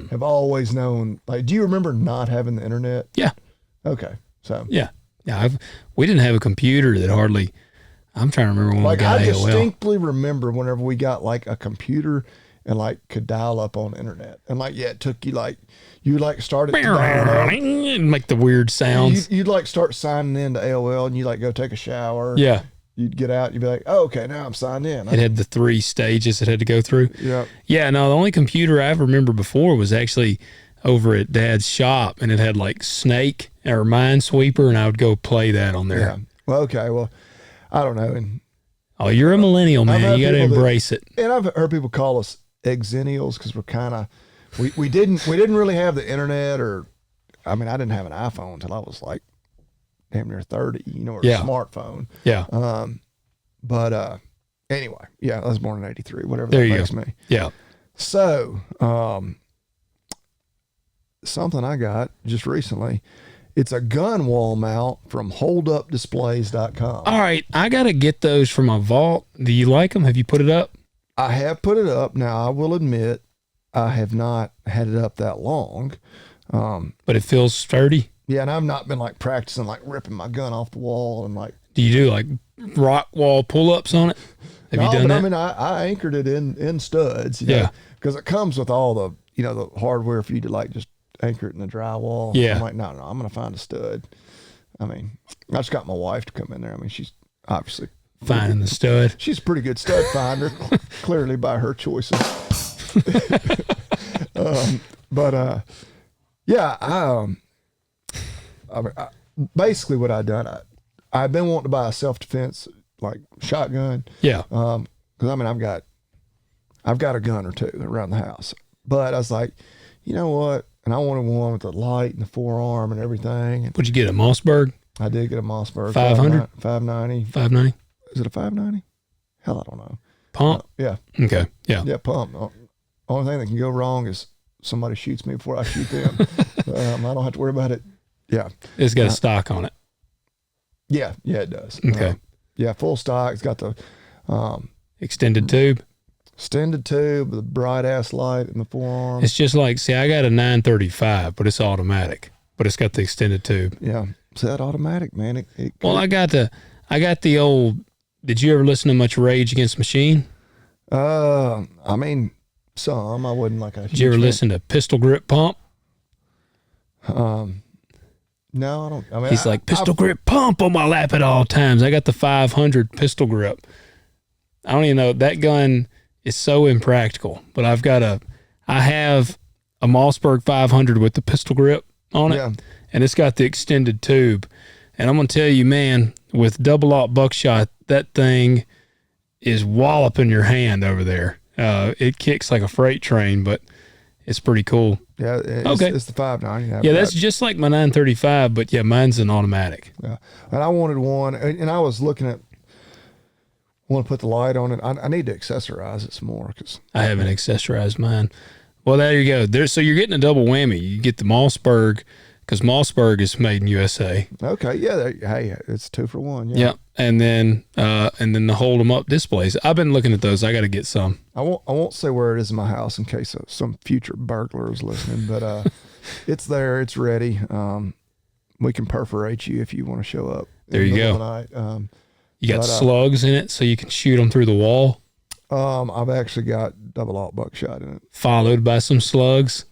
have always known. Like, do you remember not having the internet? Yeah. Okay. So yeah. We didn't have a computer that hardly. I'm trying to remember when we got I AOL. distinctly remember whenever we got a computer and could dial up on the internet and it took you you started to dial up, make the weird sounds. You'd start signing in to AOL and you go take a shower. Yeah. You'd get out. You'd be like, oh, okay, now I'm signed in. It had the 3 stages it had to go through. Yeah. Yeah. No, the only computer I remember before was actually over at Dad's shop, and it had Snake or Minesweeper, and I would go play that on there. Yeah. Well, okay. Well, I don't know. And you're a millennial, man. You got to embrace it. And I've heard people call us exennials because we're kind of we didn't really have the internet, or I didn't have an iPhone until I was damn near 30, or a smartphone. Yeah. But anyway, I was born in '83. Whatever there that you makes go. me. Yeah. So something I got just recently. It's a gun wall mount from holdupdisplays.com. All right. I got to get those for my vault. Do you like them? Have you put it up? I have put it up. Now, I will admit, I have not had it up that long. But it feels sturdy? Yeah, and I've not been practicing, ripping my gun off the wall and Do you do rock wall pull-ups on it? Have you done that? I anchored it in studs. Because it comes with all the, the hardware for you to just anchor it in the drywall. Yeah. I'm no, I'm going to find a stud. I just got my wife to come in there. She's obviously finding the stud. She's a pretty good stud finder, clearly by her choices. Basically what I've done, I've been wanting to buy a self-defense shotgun. Yeah. Because I've got a gun or two around the house, but I was like, you know what? And I wanted one with the light and the forearm and everything. What'd you get, a Mossberg? I did get a Mossberg. 500? 590. 590? Is it a 590? Hell, I don't know. Pump? Yeah. Okay. Yeah. Yeah, pump. Only thing that can go wrong is somebody shoots me before I shoot them. I don't have to worry about it. Yeah. It's got a stock on it. Yeah, it does. Okay. Full stock. It's got the extended tube. Extended tube, the bright ass light in the forearm. It's just I got a 935, but it's automatic. But it's got the extended tube. Yeah. it's that automatic, man. Well, I got the old. Did you ever listen to much Rage Against the Machine? I mean, some. I wouldn't like a. Did you ever listen to Pistol Grip Pump? No, I don't. I mean, He's like pistol grip pump on my lap at all times. I got the 500 pistol grip. I don't even know, that gun is so impractical. But I have a Mossberg 500 with the pistol grip on it, Yeah. and it's got the extended tube. And I'm gonna tell you, man, with double aught buckshot, that thing is walloping your hand over there. It kicks like a freight train, but it's pretty cool. Yeah, it's the 590. Yeah, that's just like my 935, but yeah, mine's an automatic. Yeah, and I wanted one, and I was looking at. Want to put the light on it? I need to accessorize it some more because I haven't accessorized mine. Well, there you go. So you're getting a double whammy. You get the Mossberg because Mossberg is made in USA. Okay, yeah. Hey, it's 2 for 1. Yeah. Yep, and then the hold 'em up displays. I've been looking at those. I got to get some. I won't say where it is in my house in case some future burglar is listening, but it's there. It's ready. We can perforate you if you want to show up. There you go. Night. You got slugs in it, so you can shoot them through the wall. I've actually got double aught buckshot in it, followed by some slugs.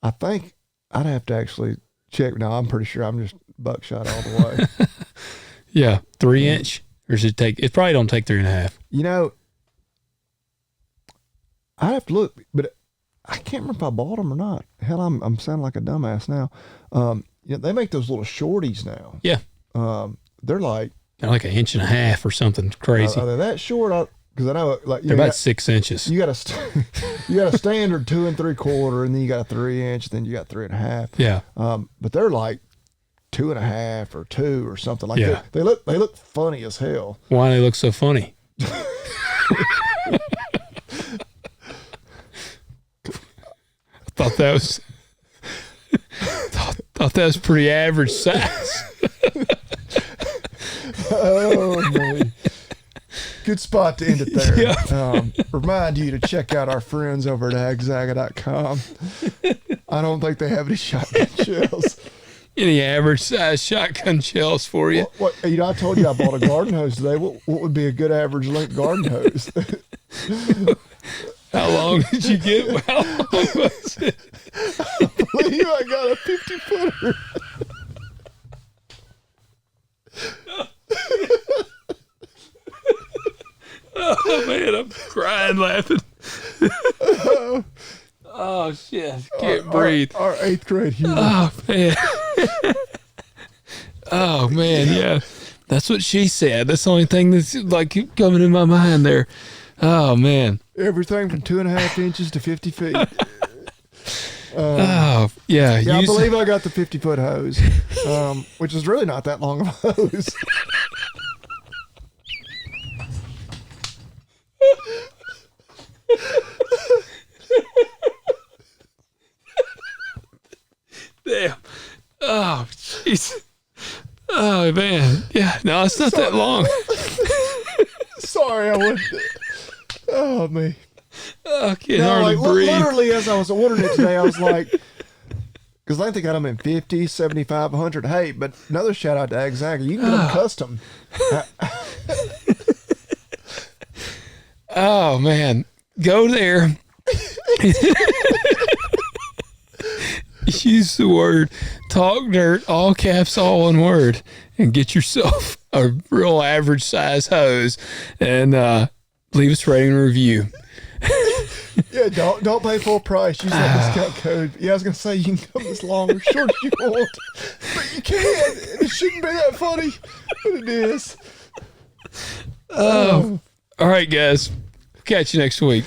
I think I'd have to actually check. No, I'm pretty sure I'm just buckshot all the way. Yeah, 3-inch, or does it take? It probably don't take 3.5. You know, I have to look, but I can't remember if I bought them or not. Hell, I'm sounding like a dumbass now. They make those little shorties now. Yeah, they're like 1.5 inches or something crazy. Are they that short? Because I know, like they're about 6 inches. You got a standard 2 3/4, and then you got a 3-inch, then you got 3.5. Yeah. But they're like 2.5 or 2 or something like Yeah. that. They look funny as hell. Why do they look so funny? Thought that was pretty average size. Oh man. Good spot to end it there. Yeah. Remind you to check out our friends over at agzaga.com. I don't think they have any shotgun shells. Any average size shotgun shells for you? What I told you I bought a garden hose today. What would be a good average length garden hose? How long did you get? How long was it? I believe I got a 50-footer. Oh man, I'm crying laughing. Oh shit, can't breathe. Our 8th grade humor. Oh man. Oh man, yeah. That's what she said. That's the only thing that's like coming in my mind there. Oh man. Everything from 2.5 inches to 50 feet. Oh yeah. Yeah, I believe I got the 50-foot hose, which is really not that long of a hose. Damn. Oh jeez. Oh man. Yeah. No, it's not that long. Sorry, I wouldn't. Oh man. Oh, I can't hardly breathe. Literally, as I was ordering it today, I was like, because I think they got them in 50, 75, 100. Hey, but another shout out to Agzaga. You can get them custom. Oh man, go there. Use the word "talk dirt," all caps, all one word, and get yourself a real average size hose, and leave us a rating and review. Yeah, don't pay full price. Use that discount code. Yeah, I was gonna say you can come as long or short as you want, but you can't. It shouldn't be that funny, but it is. All right, guys. Catch you next week.